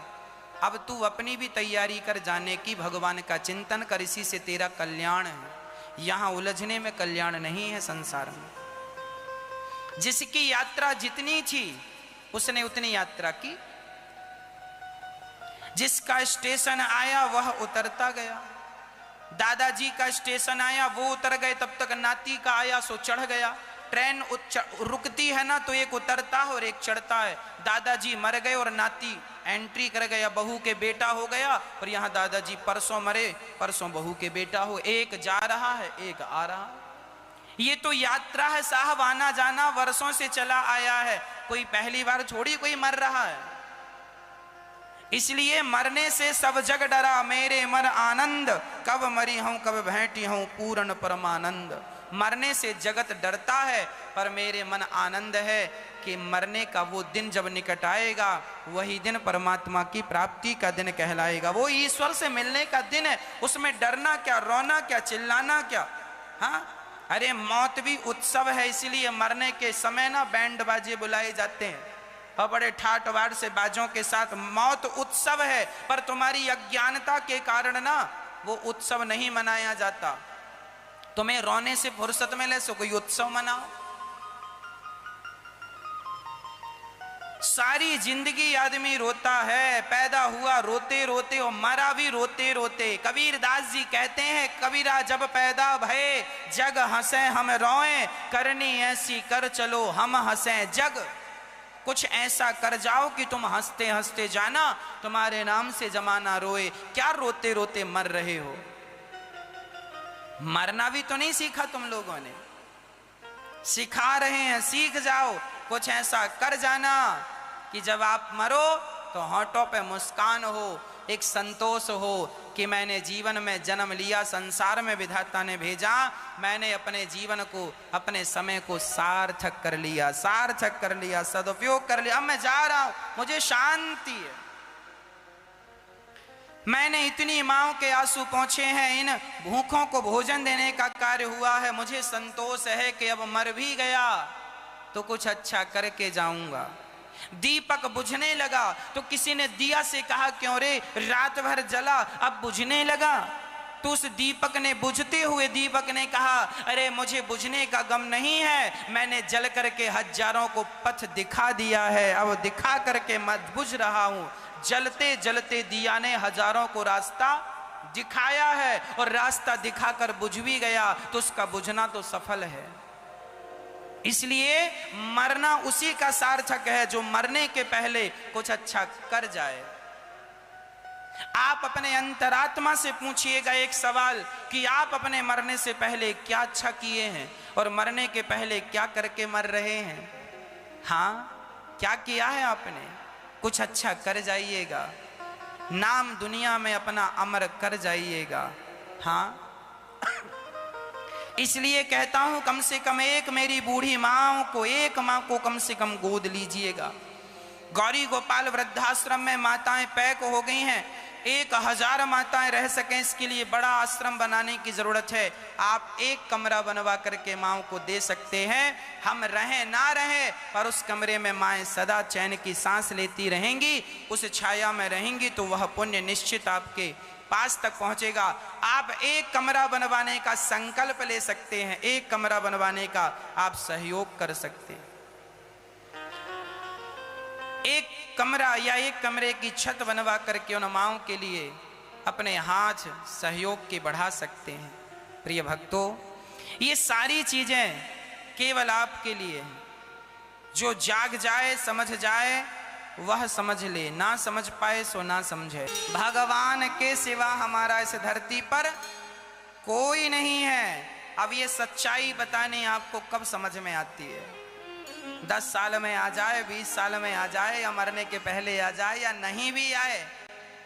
अब तू अपनी भी तैयारी कर जाने की, भगवान का चिंतन कर, इसी से तेरा कल्याण है। यहां उलझने में कल्याण नहीं है संसार में। जिसकी यात्रा जितनी थी उसने उतनी यात्रा की, जिसका स्टेशन आया वह उतरता गया। दादाजी का स्टेशन आया वो उतर गए, तब तक नाती का आया सो चढ़ गया। ट्रेन रुकती है ना तो एक उतरता है और एक चढ़ता है। दादाजी मर गए और नाती एंट्री कर गया, बहू के बेटा हो गया। और यहाँ दादाजी परसों मरे, परसों बहू के बेटा हो। एक जा रहा है एक आ रहा है। ये तो यात्रा है साहब, आना जाना वर्षों से चला आया है। कोई पहली बार थोड़ी कोई मर रहा है। इसलिए मरने से सब जग डरा, मेरे मर आनंद, कब मरी हूं कब भेंटी हूं पूर्ण परमानंद। मरने से जगत डरता है पर मेरे मन आनंद है कि मरने का वो दिन जब निकट आएगा वही दिन परमात्मा की प्राप्ति का दिन कहलाएगा। वो ईश्वर से मिलने का दिन है, उसमें डरना क्या, रोना क्या, चिल्लाना क्या। हाँ, अरे मौत भी उत्सव है। इसलिए मरने के समय ना बैंड बाजे बुलाए जाते हैं और बड़े ठाट बाट से बाजों के साथ। मौत उत्सव है पर तुम्हारी अज्ञानता के कारण ना वो उत्सव नहीं मनाया जाता। तुम्हें रोने से फुर्सत मिले सो कोई उत्सव मनाओ। सारी जिंदगी आदमी रोता है, पैदा हुआ रोते रोते और मरा भी रोते रोते। कबीर दास जी कहते हैं, कबीरा जब पैदा भये जग हंसे हम रोए, करनी ऐसी कर चलो हम हंसे जग। कुछ ऐसा कर जाओ कि तुम हंसते हंसते जाना, तुम्हारे नाम से जमाना रोए। क्या रोते रोते मर रहे हो? मरना भी तो नहीं सीखा तुम लोगों ने, सिखा रहे हैं, सीख जाओ। कुछ ऐसा कर जाना कि जब आप मरो तो होठों पे मुस्कान हो, एक संतोष हो कि मैंने जीवन में जन्म लिया, संसार में विधाता ने भेजा, मैंने अपने जीवन को, अपने समय को सार्थक कर लिया, सार्थक कर लिया, सदुपयोग कर लिया। अब मैं जा रहा हूं, मुझे शांति है। मैंने इतनी माओ के आंसू पहुंचे हैं, इन भूखों को भोजन देने का कार्य हुआ है, मुझे संतोष है कि अब मर भी गया तो कुछ अच्छा करके जाऊंगा। दीपक बुझने लगा तो किसी ने दिया से कहा, क्यों रे रात भर जला अब बुझने लगा? तो उस दीपक ने, बुझते हुए दीपक ने कहा, अरे मुझे बुझने का गम नहीं है, मैंने जल करके हजारों को पथ दिखा दिया है, अब दिखा करके मत बुझ रहा हूं। जलते जलते दिया ने हजारों को रास्ता दिखाया है, और रास्ता दिखाकर बुझ भी गया तो उसका बुझना तो सफल है। इसलिए मरना उसी का सार्थक है जो मरने के पहले कुछ अच्छा कर जाए। आप अपने अंतरात्मा से पूछिएगा एक सवाल कि आप अपने मरने से पहले क्या अच्छा किए हैं और मरने के पहले क्या करके मर रहे हैं। हाँ, क्या किया है आपने? कुछ अच्छा कर जाइएगा, नाम दुनिया में अपना अमर कर जाइएगा। हाँ, इसलिए कहता हूं, कम से कम एक मेरी बूढ़ी माँ को, एक माँ को कम से कम गोद लीजिएगा। गौरी गोपाल वृद्धाश्रम में माताएं पैक हो गई हैं, 1000 माताएं रह सकें, इसके लिए बड़ा आश्रम बनाने की जरूरत है। आप एक कमरा बनवा करके माओ को दे सकते हैं। हम रहें ना रहें, पर उस कमरे में माएं सदा चैन की सांस लेती रहेंगी, उस छाया में रहेंगी, तो वह पुण्य निश्चित आपके पास तक पहुंचेगा। आप एक कमरा बनवाने का संकल्प ले सकते हैं, एक कमरा बनवाने का आप सहयोग कर सकते हैं। एक कमरा या एक कमरे की छत बनवा करके उन माओं के लिए अपने हाथ सहयोग के बढ़ा सकते हैं। प्रिय भक्तों, ये सारी चीजें केवल आपके लिए हैं। जो जाग जाए, समझ जाए, वह समझ ले, ना समझ पाए सो ना समझे। भगवान के सिवा हमारा इस धरती पर कोई नहीं है। अब ये सच्चाई बताने आपको कब समझ में आती है? 10 साल में आ जाए, 20 साल में आ जाए, या मरने के पहले आ जाए, या नहीं भी आए,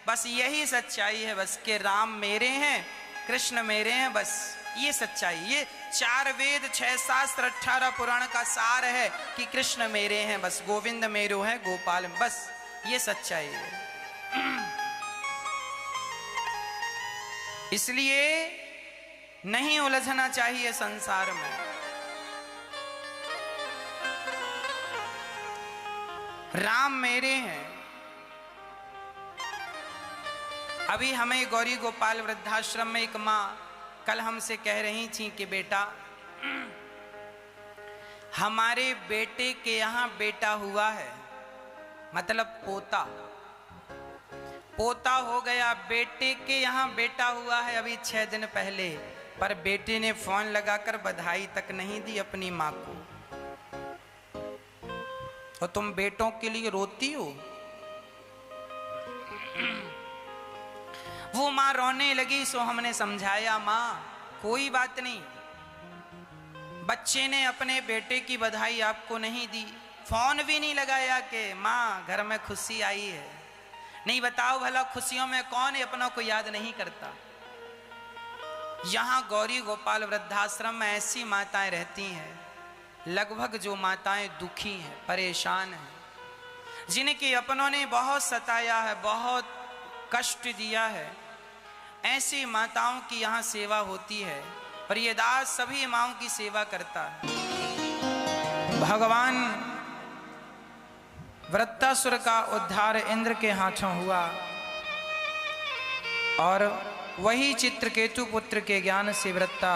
बस यही सच्चाई है बस कि राम मेरे हैं, कृष्ण मेरे हैं, बस ये सच्चाई। ये 4 वेद, 6 शास्त्र, 18 पुराण का सार है कि कृष्ण मेरे हैं, बस गोविंद मेरो है, गोपाल, बस ये सच्चाई है। इसलिए नहीं उलझना चाहिए संसार में। राम मेरे हैं। अभी हमें गौरी गोपाल वृद्धाश्रम में एक माँ कल हमसे कह रही थी कि बेटा, हमारे बेटे के यहाँ बेटा हुआ है, मतलब पोता, पोता हो गया, बेटे के यहाँ बेटा हुआ है अभी 6 दिन पहले, पर बेटे ने फोन लगाकर बधाई तक नहीं दी अपनी माँ को। और तुम बेटों के लिए रोती हो? वो माँ रोने लगी, सो हमने समझाया, माँ कोई बात नहीं, बच्चे ने अपने बेटे की बधाई आपको नहीं दी, फोन भी नहीं लगाया कि माँ घर में खुशी आई है। नहीं, बताओ भला खुशियों में कौन अपनों को याद नहीं करता। यहाँ गौरी गोपाल वृद्धाश्रम में ऐसी माताएं रहती हैं, लगभग जो माताएं दुखी हैं, परेशान हैं, जिनके अपनों ने बहुत सताया है, बहुत कष्ट दिया है, ऐसी माताओं की यहाँ सेवा होती है। और ये दास सभी माओं की सेवा करता है। भगवान वृत्तासुर का उद्धार इंद्र के हाथों हुआ, और वही चित्रकेतु पुत्र के ज्ञान से वृत्ता,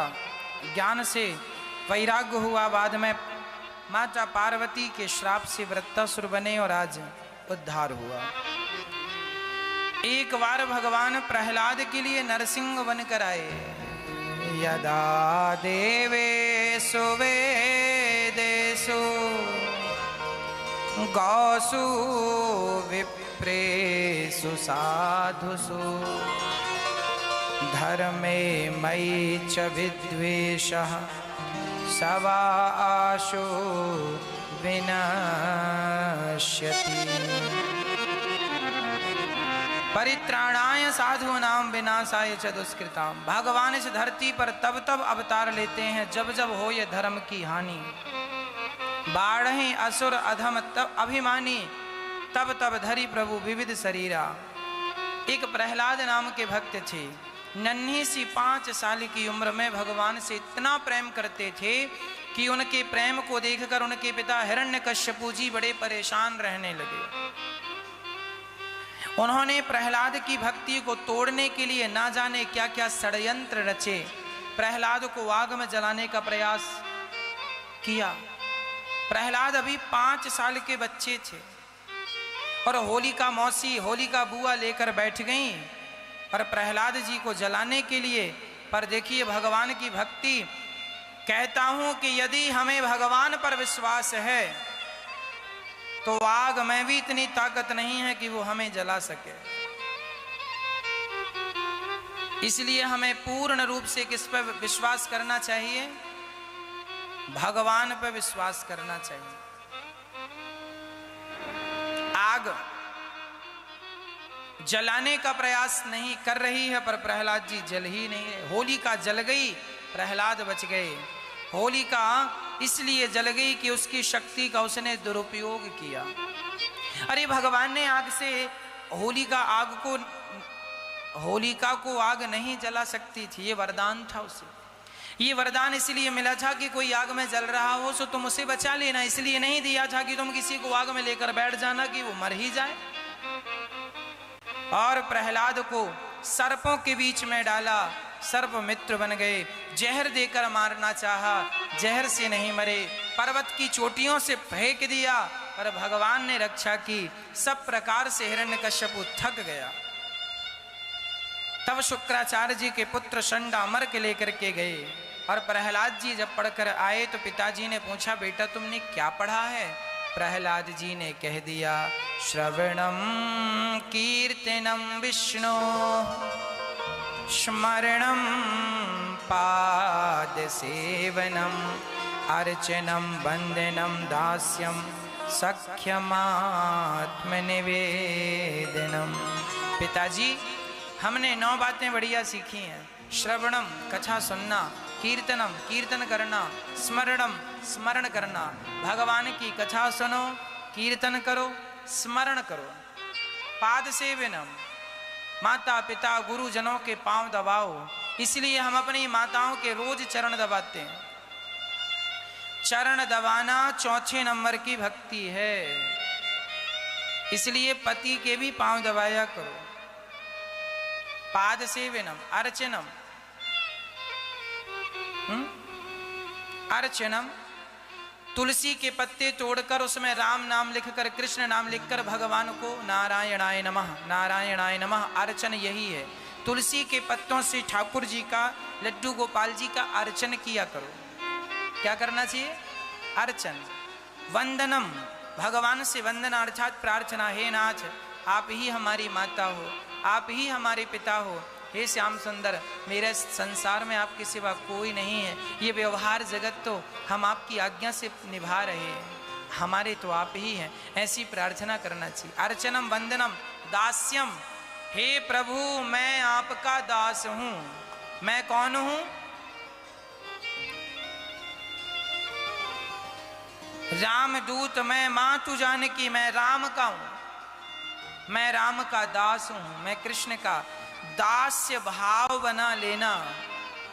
ज्ञान से वैराग्य हुआ। बाद में माता पार्वती के श्राप से वृत्तासुर बने और आज उद्धार हुआ। एक बार भगवान प्रहलाद के लिए नरसिंह बनकर आए। यदा देवेषु वेदेषु गौसु विप्रेषु साधुषु धर्मे मयि च विद्वेषः सवा आशु विनश्यति। परित्राणाय साधूनां विनाशाय च दुष्कृताम्। भगवान इस धरती पर तब तब अवतार लेते हैं जब जब हो ये धर्म की हानि। बाढ़े असुर अधम तब अभिमानी, तब तब धरी प्रभु विविध शरीरा। एक प्रहलाद नाम के भक्त थे। नन्ही सी 5 साल की उम्र में भगवान से इतना प्रेम करते थे कि उनके प्रेम को देखकर उनके पिता हिरण्यकश्यपु जी बड़े परेशान रहने लगे। उन्होंने प्रहलाद की भक्ति को तोड़ने के लिए ना जाने क्या क्या षड्यंत्र रचे। प्रहलाद को आग में जलाने का प्रयास किया। प्रहलाद अभी 5 साल के बच्चे थे और होलिका मौसी, होलिका बुआ लेकर बैठ गई और प्रहलाद जी को जलाने के लिए। पर देखिए भगवान की भक्ति। कहता हूं कि यदि हमें भगवान पर विश्वास है तो आग में भी इतनी ताकत नहीं है कि वो हमें जला सके। इसलिए हमें पूर्ण रूप से किस पर विश्वास करना चाहिए? भगवान पर विश्वास करना चाहिए। आग जलाने का प्रयास नहीं कर रही है पर प्रहलाद जी जल ही नहीं है। होलिका जल गई, प्रहलाद बच गए। होलिका इसलिए जल गई कि उसकी शक्ति का उसने दुरुपयोग किया। अरे भगवान ने आग से होलिका को आग नहीं जला सकती थी, ये वरदान था उसे। ये वरदान इसलिए मिला था कि कोई आग में जल रहा हो तो तुम उसे बचा लेना। इसलिए नहीं दिया था कि तुम किसी को आग में लेकर बैठ जाना कि वो मर ही जाए। और प्रहलाद को सर्पों के बीच में डाला, सर्प मित्र बन गए। जहर देकर मारना चाहा, जहर से नहीं मरे। पर्वत की चोटियों से फेंक दिया पर भगवान ने रक्षा की। सब प्रकार से हिरण्यकश्यपु थक गया। तब शुक्राचार्य जी के पुत्र शंडामर के लेकर के गए और प्रहलाद जी जब पढ़कर आए तो पिताजी ने पूछा, बेटा तुमने क्या पढ़ा है? प्रहलाद जी ने कह दिया, श्रवणम कीर्तनम विष्णु स्मरणम पाद सेवनम अर्चनम वंदनम दास्यम सख्यमात्मनिवेदनम। पिताजी हमने 9 बातें बढ़िया सीखी हैं। श्रवणम कथा सुनना, कीर्तनम कीर्तन करना, स्मरणम स्मरण करना। भगवान की कथा सुनो, कीर्तन करो, स्मरण करो। पाद सेवनम माता पिता गुरुजनों के पांव दबाओ। इसलिए हम अपनी माताओं के रोज चरण दबाते हैं। चरण दबाना 4 नंबर की भक्ति है। इसलिए पति के भी पांव दबाया करो। पाद सेवनम अर्चनम, अर्चनम तुलसी के पत्ते तोड़कर उसमें राम नाम लिखकर, कृष्ण नाम लिखकर भगवान को नारायणाय नमः नारायणाय नमः अर्चन यही है। तुलसी के पत्तों से ठाकुर जी का, लड्डू गोपाल जी का अर्चन किया करो। क्या करना चाहिए? अर्चन। वंदनम भगवान से वंदना अर्थात प्रार्थना, हे नाथ आप ही हमारी माता हो, आप ही हमारे पिता हो। हे श्याम सुंदर मेरे संसार में आपके सिवा कोई नहीं है। ये व्यवहार जगत तो हम आपकी आज्ञा से निभा रहे हैं, हमारे तो आप ही हैं। ऐसी प्रार्थना करना चाहिए। अर्चनम वंदनम दास्यम, हे प्रभु मैं आपका दास हूं। मैं कौन हूं? रामदूत मैं, मां तू जानकी मैं राम का हूं। मैं राम का दास हूं, मैं कृष्ण का। दास्य भाव बना लेना।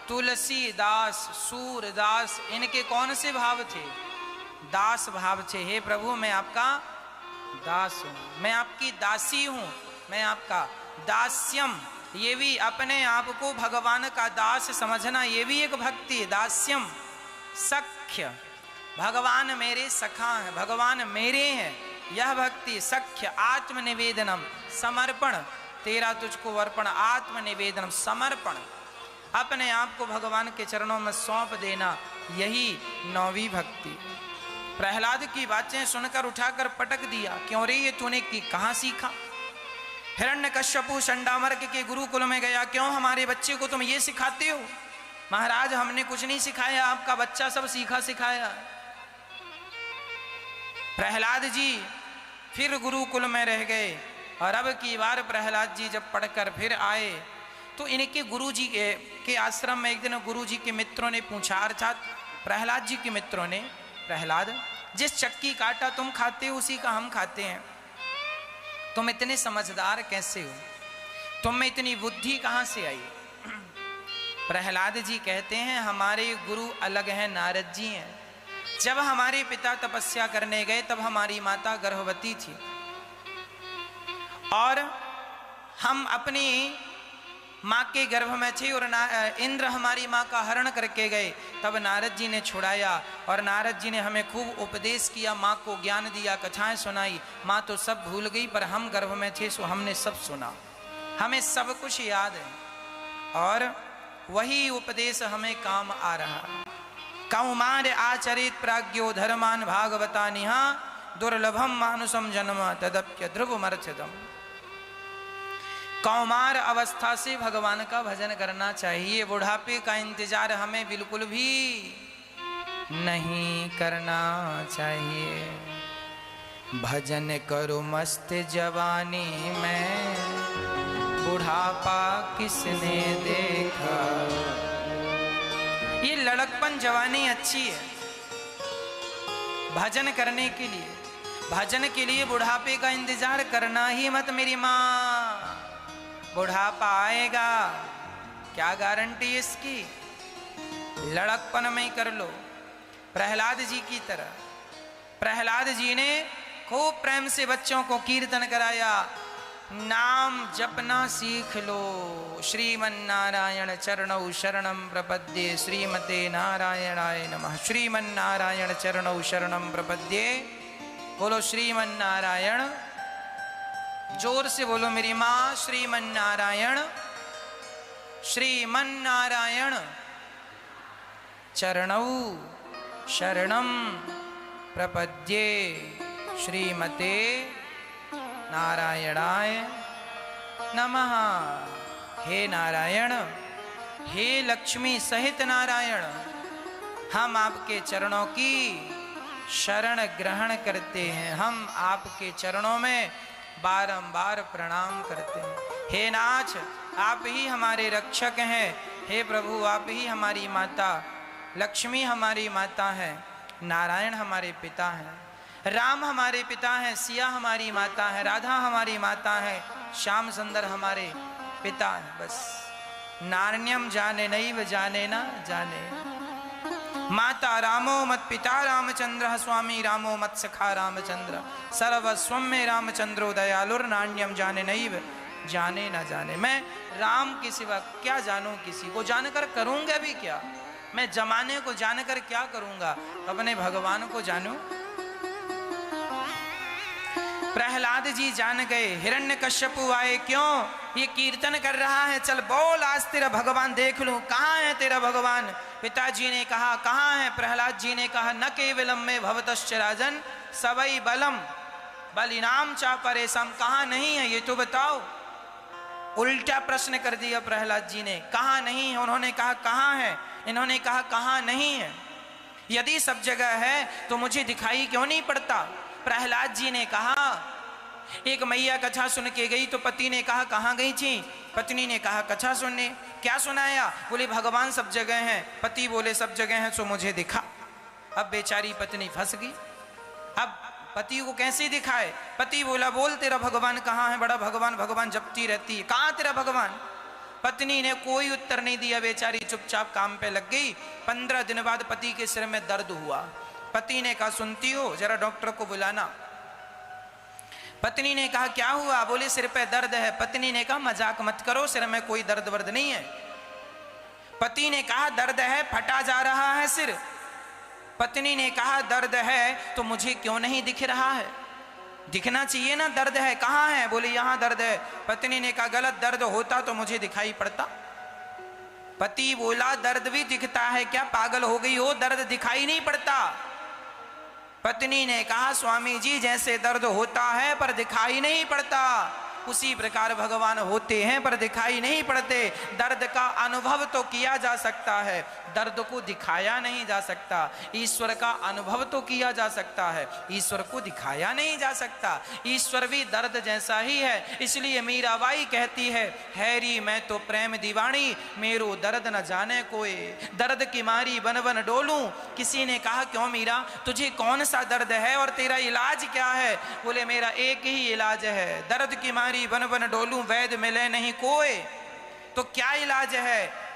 तुलसीदास, सूरदास इनके कौन से भाव थे? दास भाव थे। हे प्रभु मैं आपका दास हूं, मैं आपकी दासी हूं, मैं आपका। दास्यम ये भी अपने आप को भगवान का दास समझना, ये भी एक भक्ति। दास्यम सख्य भगवान मेरे सखा हैं, भगवान मेरे हैं। यह भक्ति सख्य आत्मनिवेदनम समर्पण, तेरा तुझको अर्पण, आत्मनिवेदनम समर्पण, अपने आप को भगवान के चरणों में सौंप देना, यही नौवीं भक्ति। प्रहलाद की बातें सुनकर उठाकर पटक दिया, क्यों रे ये तूने कहां सीखा? हिरण्यकश्यपु चंडामर्क के गुरुकुल में गया, क्यों हमारे बच्चे को तुम ये सिखाते हो? महाराज हमने कुछ नहीं सिखाया, आपका बच्चा सब सीखा सिखाया। प्रहलाद जी फिर गुरुकुल में रह गए, और अब की बार प्रहलाद जी जब पढ़कर फिर आए तो इनके गुरुजी के आश्रम में एक दिन गुरुजी के मित्रों ने पूछा, अर्थात प्रहलाद जी के मित्रों ने, प्रहलाद जिस चक्की का आटा तुम खाते हो उसी का हम खाते हैं, तुम इतने समझदार कैसे हो? तुम में इतनी बुद्धि कहां से आई? प्रहलाद जी कहते हैं हमारे गुरु अलग हैं, नारद जी हैं। जब हमारे पिता तपस्या करने गए तब हमारी माता गर्भवती थी, और हम अपनी माँ के गर्भ में थे, और इंद्र हमारी माँ का हरण करके गए। तब नारद जी ने छुड़ाया, और नारद जी ने हमें खूब उपदेश किया, माँ को ज्ञान दिया, कथाएं सुनाई। माँ तो सब भूल गई, पर हम गर्भ में थे सो हमने सब सुना, हमें सब कुछ याद है, और वही उपदेश हमें काम आ रहा। कौमार आचरित प्राज्ञो धर्मान भागवता निहा, दुर्लभम मानुषम जन्म तदप्य ध्रुवमर्चितम। कौमार अवस्था से भगवान का भजन करना चाहिए, बुढ़ापे का इंतजार हमें बिल्कुल भी नहीं करना चाहिए। भजन करो मस्त जवानी में, बुढ़ापा किसने देखा। ये लड़कपन जवानी अच्छी है भजन करने के लिए, भजन के लिए बुढ़ापे का इंतजार करना ही मत मेरी माँ। बुढ़ापा आएगा, क्या गारंटी इसकी? लड़कपन में कर लो, प्रहलाद जी की तरह। प्रहलाद जी ने खूब प्रेम से बच्चों को कीर्तन कराया, नाम जपना सीख लो। श्रीमन्नारायण चरणौ शरणं प्रपद्ये, श्रीमते नारायणाय नमः। श्रीमन्नारायण चरणौ शरणं प्रपद्ये। बोलो श्रीमन्नारायण, जोर से बोलो मेरी माँ। श्रीमन्नारायण, श्रीमन्नारायण चरणौ शरणं प्रपद्ये, श्रीमते नारायणाय नमः। हे नारायण, हे लक्ष्मी सहित नारायण, हम आपके चरणों की शरण ग्रहण करते हैं, हम आपके चरणों में बारंबार प्रणाम करते हैं। हे नाथ, आप ही हमारे रक्षक हैं। हे प्रभु, आप ही हमारी माता, लक्ष्मी हमारी माता है, नारायण हमारे पिता हैं, राम हमारे पिता हैं, सिया हमारी माता है, राधा हमारी माता है, श्याम सुंदर हमारे पिता हैं। बस नारण्यम जाने नैव जाने ना जाने। माता रामो मत पिता रामचंद्र, स्वामी रामो मत सखा रामचंद्र, सर्वस्वम में रामचंद्रो दयालुर, नान्यम जाने नैव जाने ना जाने। मैं राम के सिवा क्या जानूं, किसी को जानकर करूंगा भी क्या? मैं जमाने को जानकर क्या करूंगा, अपने भगवान को जानूं। प्रहलाद जी जान गए। हिरण्यकश्यपु आए, क्यों? ये कीर्तन कर रहा है, चल बोल आज तेरा भगवान देख लूं, कहाँ है तेरा भगवान? पिताजी ने कहा कहाँ है? प्रहलाद जी ने कहा न केवलम में भवतश्च राजन सवई बलम बलिनाम चा परेशम। कहाँ नहीं है ये तो बताओ। उल्टा प्रश्न कर दिया प्रहलाद जी ने, कहाँ नहीं है? उन्होंने कहा कहाँ है? इन्होंने कहा कहाँ नहीं है। यदि सब जगह है तो मुझे दिखाई क्यों नहीं पड़ता? प्रहलाद जी ने कहा, एक मैया कथा सुन के गई तो पति ने कहा कहाँ गई थी? पत्नी ने कहा कथा सुनने। क्या सुनाया? बोले भगवान सब जगह हैं। पति बोले सब जगह हैं तो मुझे दिखा। अब बेचारी पत्नी फंस गई, अब पति को कैसे दिखाए? पति बोला बोल तेरा भगवान कहाँ है? बड़ा भगवान भगवान जपती रहती है, कहाँ तेरा भगवान? पत्नी ने कोई उत्तर नहीं दिया, बेचारी चुपचाप काम पे लग गई। 15 दिन बाद पति के सिर में दर्द हुआ। पति ने कहा सुनती हो, जरा डॉक्टर को बुलाना। पत्नी ने कहा क्या हुआ? बोले सिर पे दर्द है। पत्नी ने कहा मजाक मत करो, सिर में कोई दर्द वर्द नहीं है। पति ने कहा दर्द है, फटा जा रहा है सिर। पत्नी ने कहा दर्द है तो मुझे क्यों नहीं दिख रहा है? दिखना चाहिए ना, दर्द है, कहाँ है? बोले यहाँ दर्द है। पत्नी ने कहा गलत, दर्द होता तो मुझे दिखाई पड़ता। पति बोला दर्द भी दिखता है क्या, पागल हो गई हो, दर्द दिखाई नहीं पड़ता। पत्नी ने कहा स्वामी जी जैसे दर्द होता है पर दिखाई नहीं पड़ता, उसी प्रकार भगवान होते हैं पर दिखाई नहीं पड़ते। दर्द का अनुभव तो किया जा सकता है, दर्द को दिखाया नहीं जा सकता। ईश्वर का अनुभव तो किया जा सकता है, ईश्वर को दिखाया नहीं जा सकता। ईश्वर भी दर्द जैसा ही है। इसलिए मीराबाई कहती है हैरी मैं तो प्रेम दीवानी, मेरो दर्द न जाने कोई, दर्द की मारी बन बन डोलूं। किसी ने कहा क्यों मीरा, तुझे कौन सा दर्द है और तेरा इलाज क्या है? बोले मेरा एक ही इलाज है, दर्द की मारी बन बन डोलूं, वैद्य मिले नहीं कोई। तो क्या इलाज है?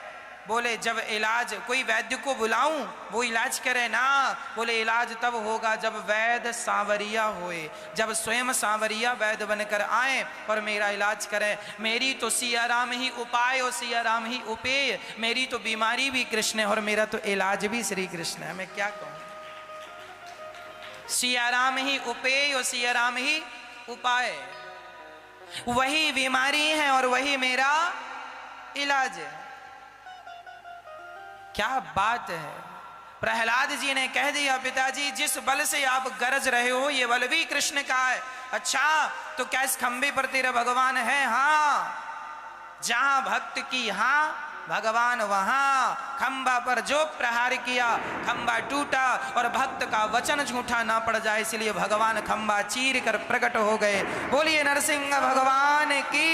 बोले जब इलाज, कोई वैद्य को बुलाऊं वो इलाज करे ना। बोले इलाज तब होगा जब वैद्य सांवरिया होए, जब स्वयं सांवरिया वैद्य बनकर आए और मेरा इलाज करें। मेरी तो सिया राम ही उपाय और सिया राम ही उपेय, मेरी तो बीमारी भी कृष्ण है और मेरा तो इलाज भी श्री कृष्ण है। मैं क्या कहूं, सिया राम ही उपेय और सिया राम ही उपाय, वही बीमारी है और वही मेरा इलाज है। क्या बात है। प्रहलाद जी ने कह दिया पिताजी जिस बल से आप गरज रहे हो ये बल भी कृष्ण का है। अच्छा तो क्या इस खंबे पर तेरा भगवान है? हाँ, जहां भक्त की हाँ भगवान वहां। खंबा पर जो प्रहार किया खंबा टूटा और भक्त का वचन झूठा ना पड़ जाए, इसलिए भगवान खंबा चीर कर प्रकट हो गए। बोलिए नरसिंह भगवान की।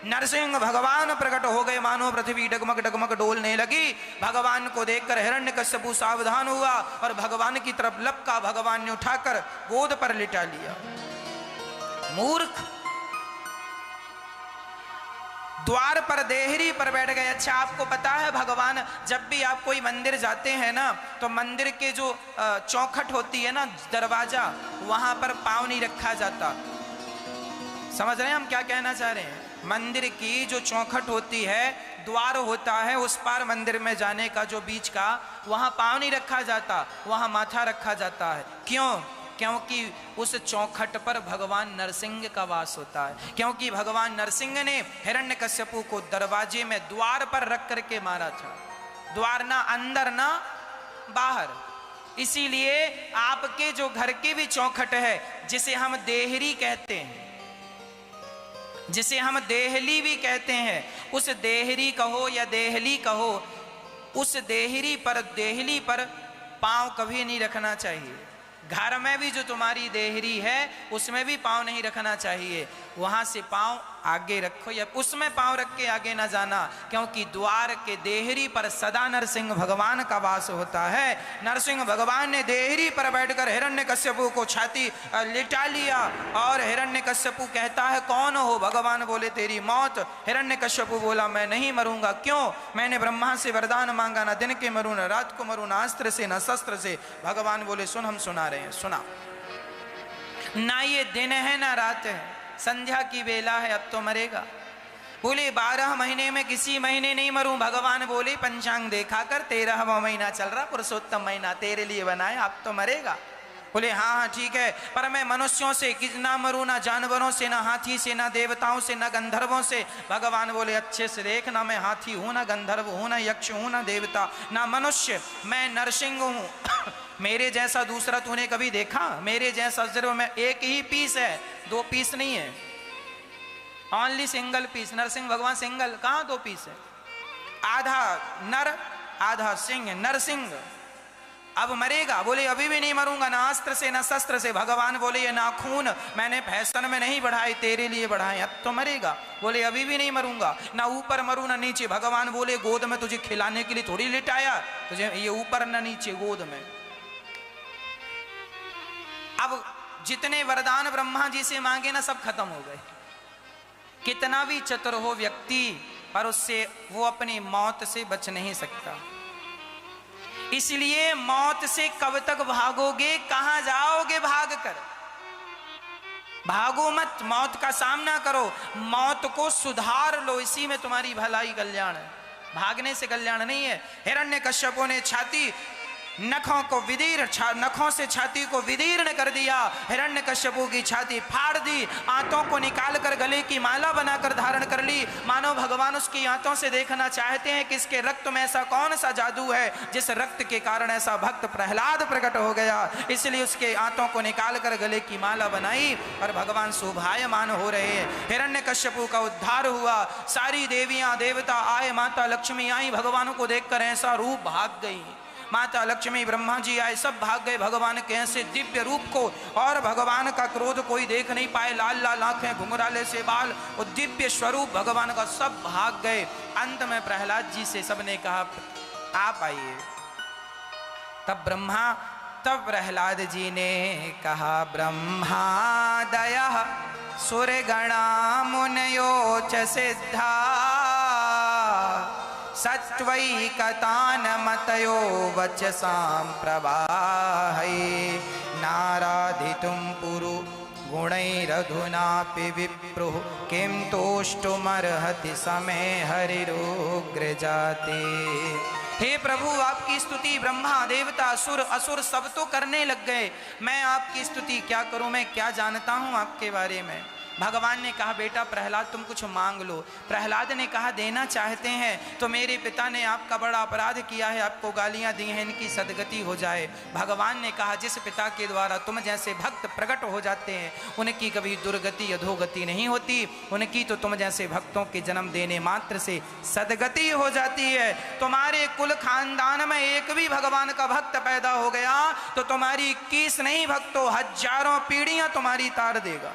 नरसिंह भगवान प्रकट हो गए, मानो पृथ्वी डगमग डगमग डोलने लगी। भगवान को देखकर हिरण्यकश्यपु सावधान हुआ और भगवान की तरफ लपका। भगवान ने उठाकर गोद पर लिटा लिया। मूर्ख, द्वार पर देहरी पर बैठ गए। अच्छा आपको पता है भगवान जब भी आप कोई मंदिर जाते हैं ना तो मंदिर के जो चौखट होती है ना, दरवाजा, वहां पर पांव नहीं रखा जाता। समझ रहे हैं हम क्या कहना चाह रहे हैं? मंदिर की जो चौखट होती है, द्वार होता है, उस पार मंदिर में जाने का जो बीच का, वहां पांव नहीं रखा जाता, वहां माथा रखा जाता है। क्यों? क्योंकि उस चौखट पर भगवान नरसिंह का वास होता है। क्योंकि भगवान नरसिंह ने हिरण्यकश्यपु को दरवाजे में द्वार पर रख करके मारा था। द्वार ना अंदर ना बाहर। इसीलिए आपके जो घर की भी चौखट है जिसे हम देहरी कहते हैं, जिसे हम देहली भी कहते हैं, उस देहरी कहो या देहली कहो, उस देहरी पर, देहली पर पांव कभी नहीं रखना चाहिए। घर में भी जो तुम्हारी देहरी है उसमें भी पांव नहीं रखना चाहिए। वहां से पांव आगे रखो या उसमें पांव रख के आगे ना जाना, क्योंकि द्वार के देहरी पर सदा नरसिंह भगवान का वास होता है। नरसिंह भगवान ने देहरी पर बैठकर हिरण्यकश्यपु को छाती लिटा लिया और हिरण्यकश्यपु कहता है कौन हो? भगवान बोले तेरी मौत। हिरण्यकश्यपु बोला मैं नहीं मरूंगा। क्यों? मैंने ब्रह्मा से वरदान मांगा, ना दिन के मरूं ना रात को मरूं, ना अस्त्र से ना शस्त्र से। भगवान बोले सुन, हम सुना रहे हैं, सुना। ना ये दिन है ना रात है, संध्या की बेला है, अब तो मरेगा। बोले 12 महीने में किसी महीने नहीं मरूं। भगवान बोले पंचांग देखा कर, 13वां महीना चल रहा, पुरुषोत्तम महीना तेरे लिए बनाए, अब तो मरेगा। बोले हाँ हाँ ठीक है, पर मैं मनुष्यों से ना मरूं, ना जानवरों से, ना हाथी से, ना देवताओं से, ना गंधर्वों से। भगवान बोले अच्छे से देख, ना मैं हाथी हूं, ना गंधर्व हूं, ना यक्ष हूं, ना देवता, ना मनुष्य, मैं नरसिंह हूं। मेरे जैसा दूसरा तूने कभी देखा? मेरे जैसा सिर्फ मैं एक ही पीस है, 2 पीस नहीं है, ओनली सिंगल पीस। नरसिंह भगवान सिंगल, कहां 2 पीस है? आधा नर आधा सिंह, नरसिंह। अब मरेगा? बोले अभी भी नहीं मरूंगा, ना अस्त्र से ना शस्त्र से। भगवान बोले ये नाखून मैंने फैशन में नहीं बढ़ाए, तेरे लिए बढ़ाए, अब तो मरेगा। बोले अभी भी नहीं मरूंगा, ना ऊपर मरूं ना नीचे। भगवान बोले गोद में तुझे खिलाने के लिए थोड़ी लिटाया तुझे, ये ऊपर ना नीचे, गोद में। अब जितने वरदान ब्रह्मा जी से मांगे ना सब खत्म हो गए। कितना भी चतुर हो व्यक्ति, पर उससे वो अपनी मौत से बच नहीं सकता। इसलिए मौत से कब तक भागोगे? कहां जाओगे भाग कर? भागो मत, मौत का सामना करो, मौत को सुधार लो, इसी में तुम्हारी भलाई कल्याण है। भागने से कल्याण नहीं है। हिरण्यकश्यपु ने छाती नखों को नखों से छाती को विदीर्ण कर दिया। हिरण्यकश्यपु की छाती फाड़ दी, आंतों को निकालकर गले की माला बनाकर धारण कर ली। मानो भगवान उसकी आंतों से देखना चाहते हैं कि इसके रक्त में ऐसा कौन सा जादू है जिस रक्त के कारण ऐसा भक्त प्रहलाद प्रकट हो गया। इसलिए उसके आंतों को निकालकर गले की माला बनाई और भगवान शोभायमान हो रहे हैं। हिरण्यकश्यपु का उद्धार हुआ। सारी देवियां देवता आए, माता लक्ष्मी आई, भगवान को देखकर ऐसा रूप भाग गई। माता लक्ष्मी ब्रह्मा जी आए, सब भाग गए भगवान के ऐसे दिव्य रूप को। और भगवान का क्रोध कोई देख नहीं पाए, लाल लाल आंखें, घुंघराले से बाल और दिव्य स्वरूप भगवान का, सब भाग गए। अंत में प्रहलाद जी से सबने कहा आप आइए। तब प्रहलाद जी ने कहा ब्रह्मादयः सुरगणा मुनयो च सिद्धा सत्वैकतानमतयो वचसां प्रवाहै नाराधितुं पुरु गुणैरधुनापि विप्रुः किं तोष्टुमर्हति समे हरिरुग्रजाते। हे प्रभु, आपकी स्तुति ब्रह्मा देवता असुर सब तो करने लग गए, मैं आपकी स्तुति क्या करूं, मैं क्या जानता हूं आपके बारे में। भगवान ने कहा बेटा प्रहलाद तुम कुछ मांग लो। प्रहलाद ने कहा देना चाहते हैं तो मेरे पिता ने आपका बड़ा अपराध किया है, आपको गालियां दी हैं, इनकी सदगति हो जाए। भगवान ने कहा जिस पिता के द्वारा तुम जैसे भक्त प्रकट हो जाते हैं उनकी कभी दुर्गति अधोगति नहीं होती, उनकी तो तुम जैसे भक्तों के जन्म देने मात्र से सदगति हो जाती है। तुम्हारे कुल खानदान में एक भी भगवान का भक्त पैदा हो गया तो तुम्हारी 21 नहीं भक्तों हजारों पीढ़ियां तुम्हारी तार देगा।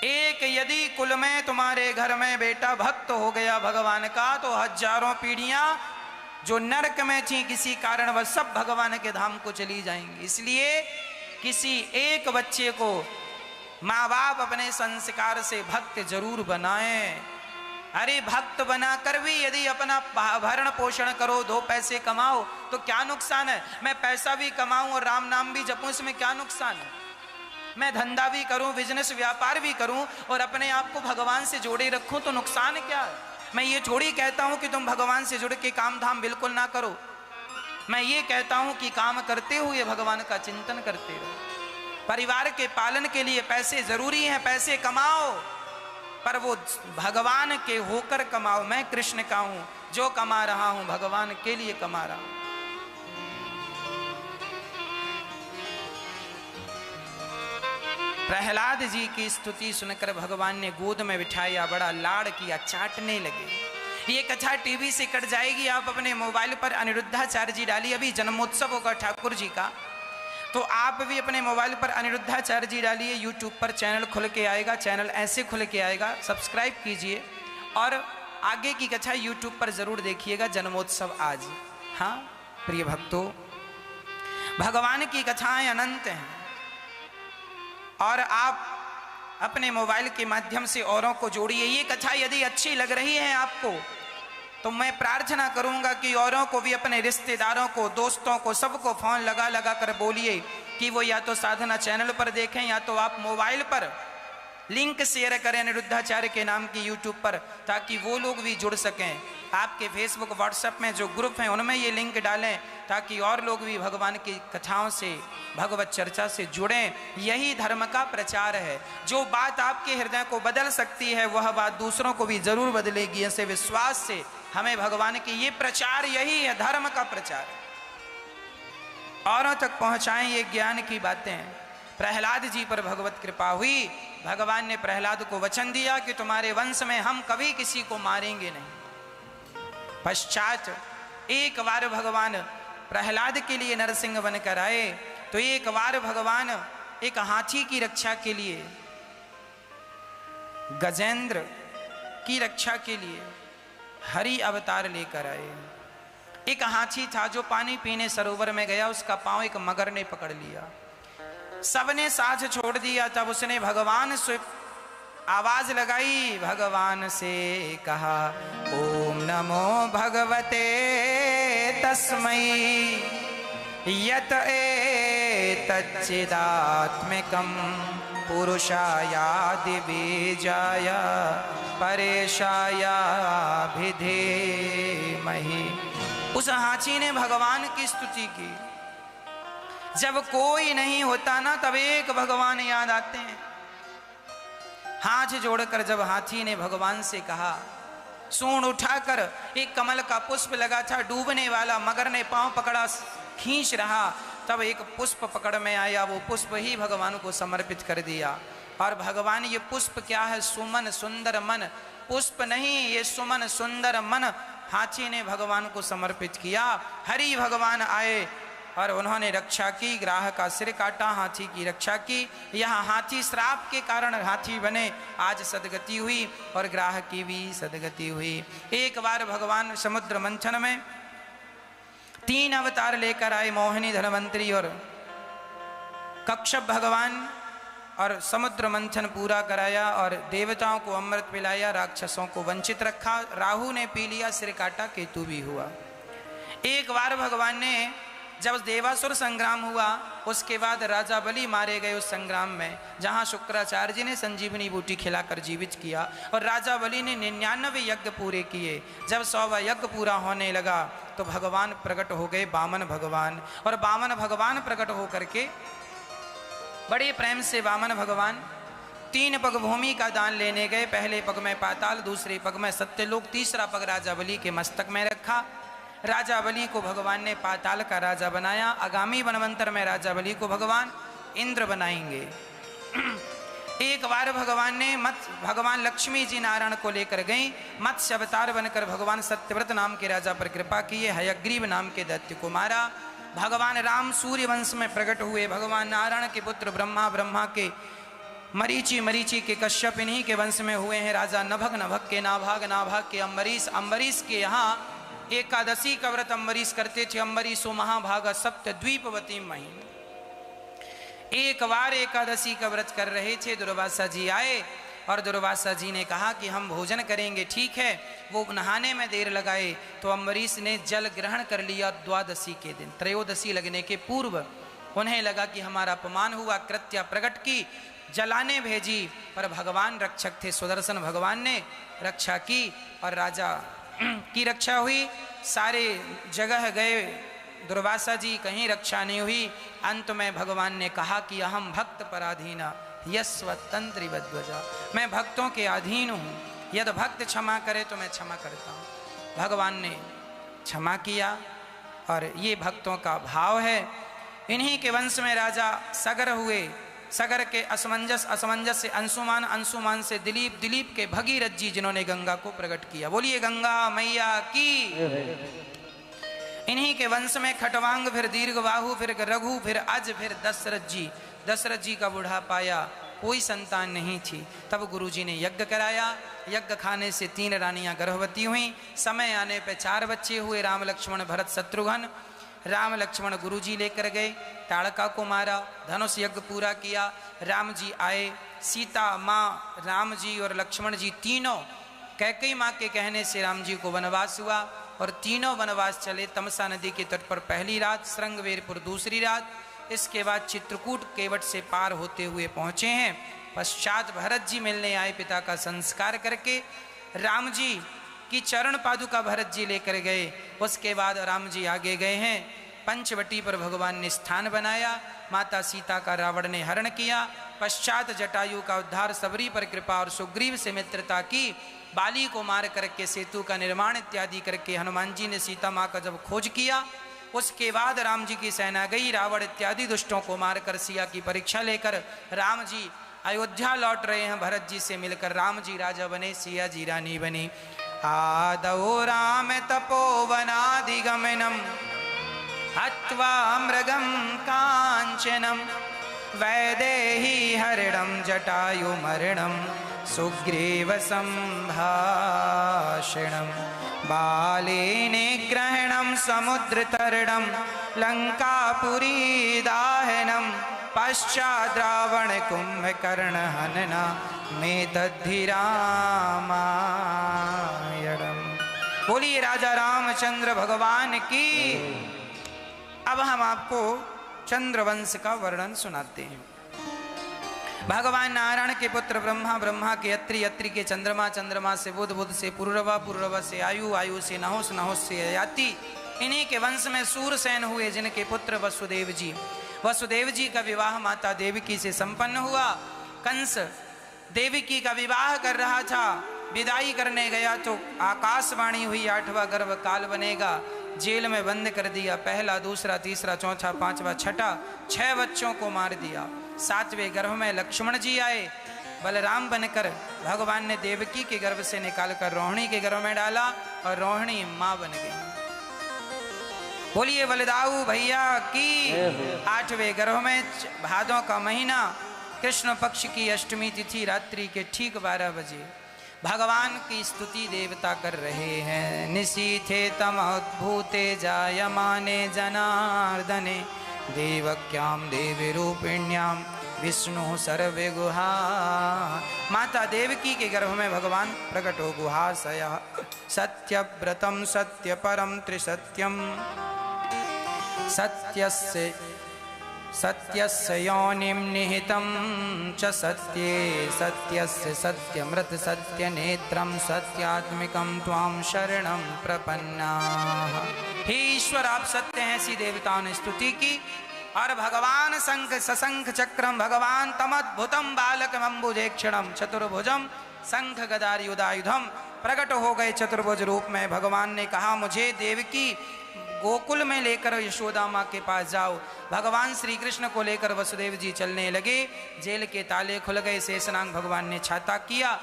एक यदि कुल में तुम्हारे घर में बेटा भक्त हो गया भगवान का तो हजारों पीढ़ियां जो नरक में थी किसी कारण वह सब भगवान के धाम को चली जाएंगी। इसलिए किसी एक बच्चे को माँ बाप अपने संस्कार से भक्त जरूर बनाएं। अरे भक्त बनाकर भी यदि अपना भरण पोषण करो, 2 पैसे कमाओ तो क्या नुकसान है। मैं पैसा भी कमाऊं और राम नाम भी जपूं, इसमें क्या नुकसान है। मैं धंधा भी करूं, बिजनेस व्यापार भी करूं और अपने आप को भगवान से जोड़े रखूं तो नुकसान क्या है। मैं ये थोड़ी कहता हूं कि तुम भगवान से जुड़ के काम धाम बिल्कुल ना करो। मैं ये कहता हूं कि काम करते हुए भगवान का चिंतन करते रहो। परिवार के पालन के लिए पैसे जरूरी हैं, पैसे कमाओ, पर वो भगवान के होकर कमाओ। मैं कृष्ण का हूं, जो कमा रहा हूं भगवान के लिए कमा रहा हूं। प्रहलाद जी की स्तुति सुनकर भगवान ने गोद में बिठाया, बड़ा लाड़ किया, चाटने लगे। ये कथा टीवी से कट जाएगी, आप अपने मोबाइल पर अनिरुद्धाचार्य जी डालिए। अभी जन्मोत्सव होगा ठाकुर जी का, तो आप भी अपने मोबाइल पर अनिरुद्धाचार्य जी डालिए। यूट्यूब पर चैनल खुल के आएगा, चैनल ऐसे खुल के आएगा, सब्सक्राइब कीजिए और आगे की कथा यूट्यूब पर जरूर देखिएगा। जन्मोत्सव आज। हाँ प्रिय भक्तों, भगवान की कथाएं अनंत हैं और आप अपने मोबाइल के माध्यम से औरों को जोड़िए। ये कथा यदि अच्छी लग रही है आपको तो मैं प्रार्थना करूंगा कि औरों को भी, अपने रिश्तेदारों को, दोस्तों को, सबको फोन लगा लगा कर बोलिए कि वो या तो साधना चैनल पर देखें या तो आप मोबाइल पर लिंक शेयर करें अनिरुद्धाचार्य के नाम की यूट्यूब पर, ताकि वो लोग भी जुड़ सकें। आपके फेसबुक व्हाट्सएप में जो ग्रुप हैं उनमें ये लिंक डालें ताकि और लोग भी भगवान की कथाओं से, भगवत चर्चा से जुड़ें। यही धर्म का प्रचार है। जो बात आपके हृदय को बदल सकती है वह बात दूसरों को भी जरूर बदलेगी। ऐसे विश्वास से हमें भगवान की ये प्रचार, यही है धर्म का प्रचार। औरों तक पहुंचाएं ये ज्ञान की बातें। प्रहलाद जी पर भगवत कृपा हुई। भगवान ने प्रहलाद को वचन दिया कि तुम्हारे वंश में हम कभी किसी को मारेंगे नहीं। पश्चात एक बार भगवान प्रहलाद के लिए नरसिंह बनकर आए तो एक बार भगवान एक हाथी की रक्षा के लिए, गजेंद्र की रक्षा के लिए हरि अवतार लेकर आए। एक हाथी था जो पानी पीने सरोवर में गया, उसका पांव एक मगर ने पकड़ लिया। सबने साथ छोड़ दिया। तब उसने भगवान से आवाज लगाई, भगवान से कहा ओम नमो भगवते तस्मै यत एतच्चिदात्मिकं पुरुषायादि बीजाय परेशायाभिधीमहि उस हाथी ने भगवान की स्तुति की। जब कोई नहीं होता ना तब एक भगवान याद आते हैं। हाथ जोड़कर जब हाथी ने भगवान से कहा, सूंड उठाकर एक कमल का पुष्प लगा था डूबने वाला, मगर ने पांव पकड़ा खींच रहा, तब एक पुष्प पकड़ में आया, वो पुष्प ही भगवान को समर्पित कर दिया। और भगवान ये पुष्प क्या है? सुमन सुंदर मन, पुष्प नहीं ये सुमन सुंदर मन हाथी ने भगवान को समर्पित किया। हरि भगवान आए और उन्होंने रक्षा की, ग्राह का सिर काटा, हाथी की रक्षा की। यहाँ हाथी श्राप के कारण हाथी बने, आज सदगति हुई और ग्राह की भी सदगति हुई। एक बार भगवान समुद्र मंथन में 3 अवतार लेकर आए, मोहिनी, धनवंतरी और कच्छप भगवान, और समुद्र मंथन पूरा कराया और देवताओं को अमृत पिलाया, राक्षसों को वंचित रखा। राहु ने पी लिया, सिर काटा, केतु भी हुआ। एक बार भगवान ने जब देवासुर संग्राम हुआ, उसके बाद राजा बलि मारे गए उस संग्राम में, जहां शुक्राचार्य जी ने संजीवनी बूटी खिलाकर जीवित किया। और राजा बलि ने 99 यज्ञ पूरे किए। जब 100वां यज्ञ पूरा होने लगा तो भगवान प्रकट हो गए, वामन भगवान। और वामन भगवान प्रकट होकर के बड़े प्रेम से वामन भगवान 3 पग भूमि का दान लेने गए। पहले पग में पाताल, दूसरे पग में सत्यलोक, तीसरा पग राजा बलि के मस्तक में रखा। राजा बलि को भगवान ने पाताल का राजा बनाया। आगामी वनवंतर में राजा बलि को भगवान इंद्र बनाएंगे। एक बार भगवान लक्ष्मी जी नारायण को लेकर गई। मत्स्य अवतार बनकर भगवान सत्यव्रत नाम के राजा पर कृपा किए, हयग्रीव नाम के दैत्य को मारा। भगवान राम सूर्य वंश में प्रकट हुए। भगवान नारायण के पुत्र ब्रह्मा के मरीचि के कश्यप इन्हीं के वंश में हुए हैं। राजा नभग के नाभाग के अम्बरीश के यहाँ एकादशी का व्रत अम्बरीश करते थे। अम्बरीशो महाभागा सप्त द्वीपवती मही। एक बार एकादशी का व्रत कर रहे थे, दुर्वासा जी आए और दुर्वासा जी ने कहा कि हम भोजन करेंगे, ठीक है। वो नहाने में देर लगाए तो अम्बरीश ने जल ग्रहण कर लिया। द्वादशी के दिन, त्रयोदशी लगने के पूर्व उन्हें लगा कि हमारा अपमान हुआ, कृत्या प्रकट की, जलाने भेजी। पर भगवान रक्षक थे, सुदर्शन भगवान ने रक्षा की और राजा की रक्षा हुई। सारे जगह गए दुर्वासा जी, कहीं रक्षा नहीं हुई। अंत में भगवान ने कहा कि अहम भक्त पराधीना यस्वतंत्री वध्वजा, मैं भक्तों के अधीन हूँ, यदि भक्त क्षमा करे तो मैं क्षमा करता हूँ। भगवान ने क्षमा किया और ये भक्तों का भाव है। इन्हीं के वंश में राजा सगर हुए। सगर के असमंजस से अंशुमान से दिलीप के भगीरथ जी, जिन्होंने गंगा को प्रकट किया। बोलिए गंगा मैया की। इन्हीं के वंश में खटवांग, फिर दीर्घबाहु, फिर रघु, फिर अज, फिर दशरथ जी का बुढ़ापा आया, कोई संतान नहीं थी। तब गुरुजी ने यज्ञ कराया। यज्ञ खाने से 3 रानियां गर्भवती हुई। समय आने पे 4 बच्चे हुए, राम लक्ष्मण भरत शत्रुघ्न। राम लक्ष्मण गुरुजी लेकर गए, ताड़का को मारा, धनुष यज्ञ पूरा किया। राम जी आए, सीता माँ, राम जी और लक्ष्मण जी तीनों, कैकेयी माँ के कहने से राम जी को वनवास हुआ और तीनों वनवास चले। तमसा नदी के तट पर पहली रात, श्रृंगवेरपुर दूसरी रात, इसके बाद चित्रकूट केवट से पार होते हुए पहुँचे हैं। पश्चात भरत जी मिलने आए, पिता का संस्कार करके राम जी की चरण पादुका भरत जी लेकर गए। उसके बाद राम जी आगे गए हैं। पंचवटी पर भगवान ने स्थान बनाया। माता सीता का रावण ने हरण किया। पश्चात जटायु का उद्धार, सबरी पर कृपा और सुग्रीव से मित्रता की। बाली को मार करके सेतु का निर्माण इत्यादि करके हनुमान जी ने सीता माँ का जब खोज किया, उसके बाद राम जी की सेना गई। रावण इत्यादि दुष्टों को मारकर सिया की परीक्षा लेकर राम जी अयोध्या लौट रहे हैं। भरत जी से मिलकर राम जी राजा बने, सिया जी रानी बनी। आदौ राम तपोवनादिगमनम हत्वा मृगम कांचनम वैदेही हरिणम जटायु मरणम सुग्रीव संभाषणम बाले निग्रहणम समुद्र तरणम लंकापुरी दाहनम पश्चात् रावण कुंभकर्ण हनना में तद्धिरामायणम। बोलिए राजा रामचंद्र भगवान की। अब हम आपको चंद्रवंश का वर्णन सुनाते हैं। भगवान नारायण के पुत्र ब्रह्मा, ब्रह्मा के अत्रि, अत्रि के चंद्रमा, चंद्रमा से बुध, बुध से पुरुरवा, पुरुरवा से आयु, आयु से नहुस, नहुस से ययाति, इन्हीं के वंश में सूरसेन हुए, जिनके पुत्र वसुदेव जी। वसुदेव जी का विवाह माता देवकी से संपन्न हुआ। कंस देवकी का विवाह कर रहा था, विदाई करने गया तो आकाशवाणी हुई 8वां गर्भ काल बनेगा। जेल में बंद कर दिया, पहला, दूसरा, तीसरा, चौथा, पांचवा, छठा, 6 बच्चों को मार दिया। 7वें गर्भ में लक्ष्मण जी आए, बलराम बनकर भगवान ने देवकी के गर्भ से निकालकर रोहिणी के गर्भ में डाला और रोहिणी मां बन गई। बोलिए बलदाऊ भैया की। 8वें गर्भ में भादों का महीना, कृष्ण पक्ष की अष्टमी तिथि, रात्रि के ठीक 12 बजे भगवान की स्तुति देवता कर रहे हैं। निशीथे तमोद्भूते जायमाने जनार्दने देवक्याम देवी रूपिण्याम विष्णु सर्वे गुहा। माता देवकी के गर्भ में भगवान प्रकट हो गुहाशय सत्यव्रतम सत्य परम त्रिसत्यम सत्यस्य सत्यस्य योनिं निहितं च सत्ये सत्यस्य सत्यमृत सत्यनेत्रं सत्यात्मिकं त्वां शरणं प्रपन्नाः। हे ईश्वर आप सत्य हैं, ऐसी देवताओं ने स्तुति की। और भगवान शंख सशंख चक्रम भगवान तमद्भुतम बालकम अम्बुजेक्षणम चतुर्भुजम शंख गदायुधायुधम प्रकट हो गए चतुर्भुज रूप में। भगवान ने कहा मुझे देवकी गोकुल में लेकर यशोदा माँ के पास जाओ। भगवान श्री कृष्ण को लेकर वसुदेव जी चलने लगे। जेल के ताले खुल गए, शेषनाग भगवान ने छाता किया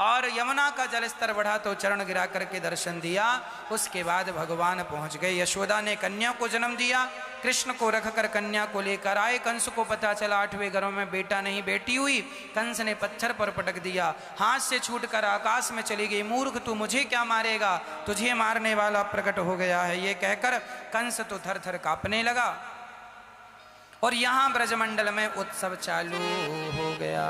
और यमुना का जलस्तर बढ़ा तो चरण गिरा करके दर्शन दिया। उसके बाद भगवान पहुंच गए। यशोदा ने कन्या को जन्म दिया, कृष्ण को रखकर कन्या को लेकर आए। कंस को पता चला 8वें गर्भ में बेटा नहीं बेटी हुई। कंस ने पत्थर पर पटक दिया, हाथ से छूटकर आकाश में चली गई। मूर्ख तू मुझे क्या मारेगा, तुझे मारने वाला प्रकट हो गया है। ये कहकर कंस तो थर थर कांपने लगा। और यहाँ ब्रजमंडल में उत्सव चालू हो गया।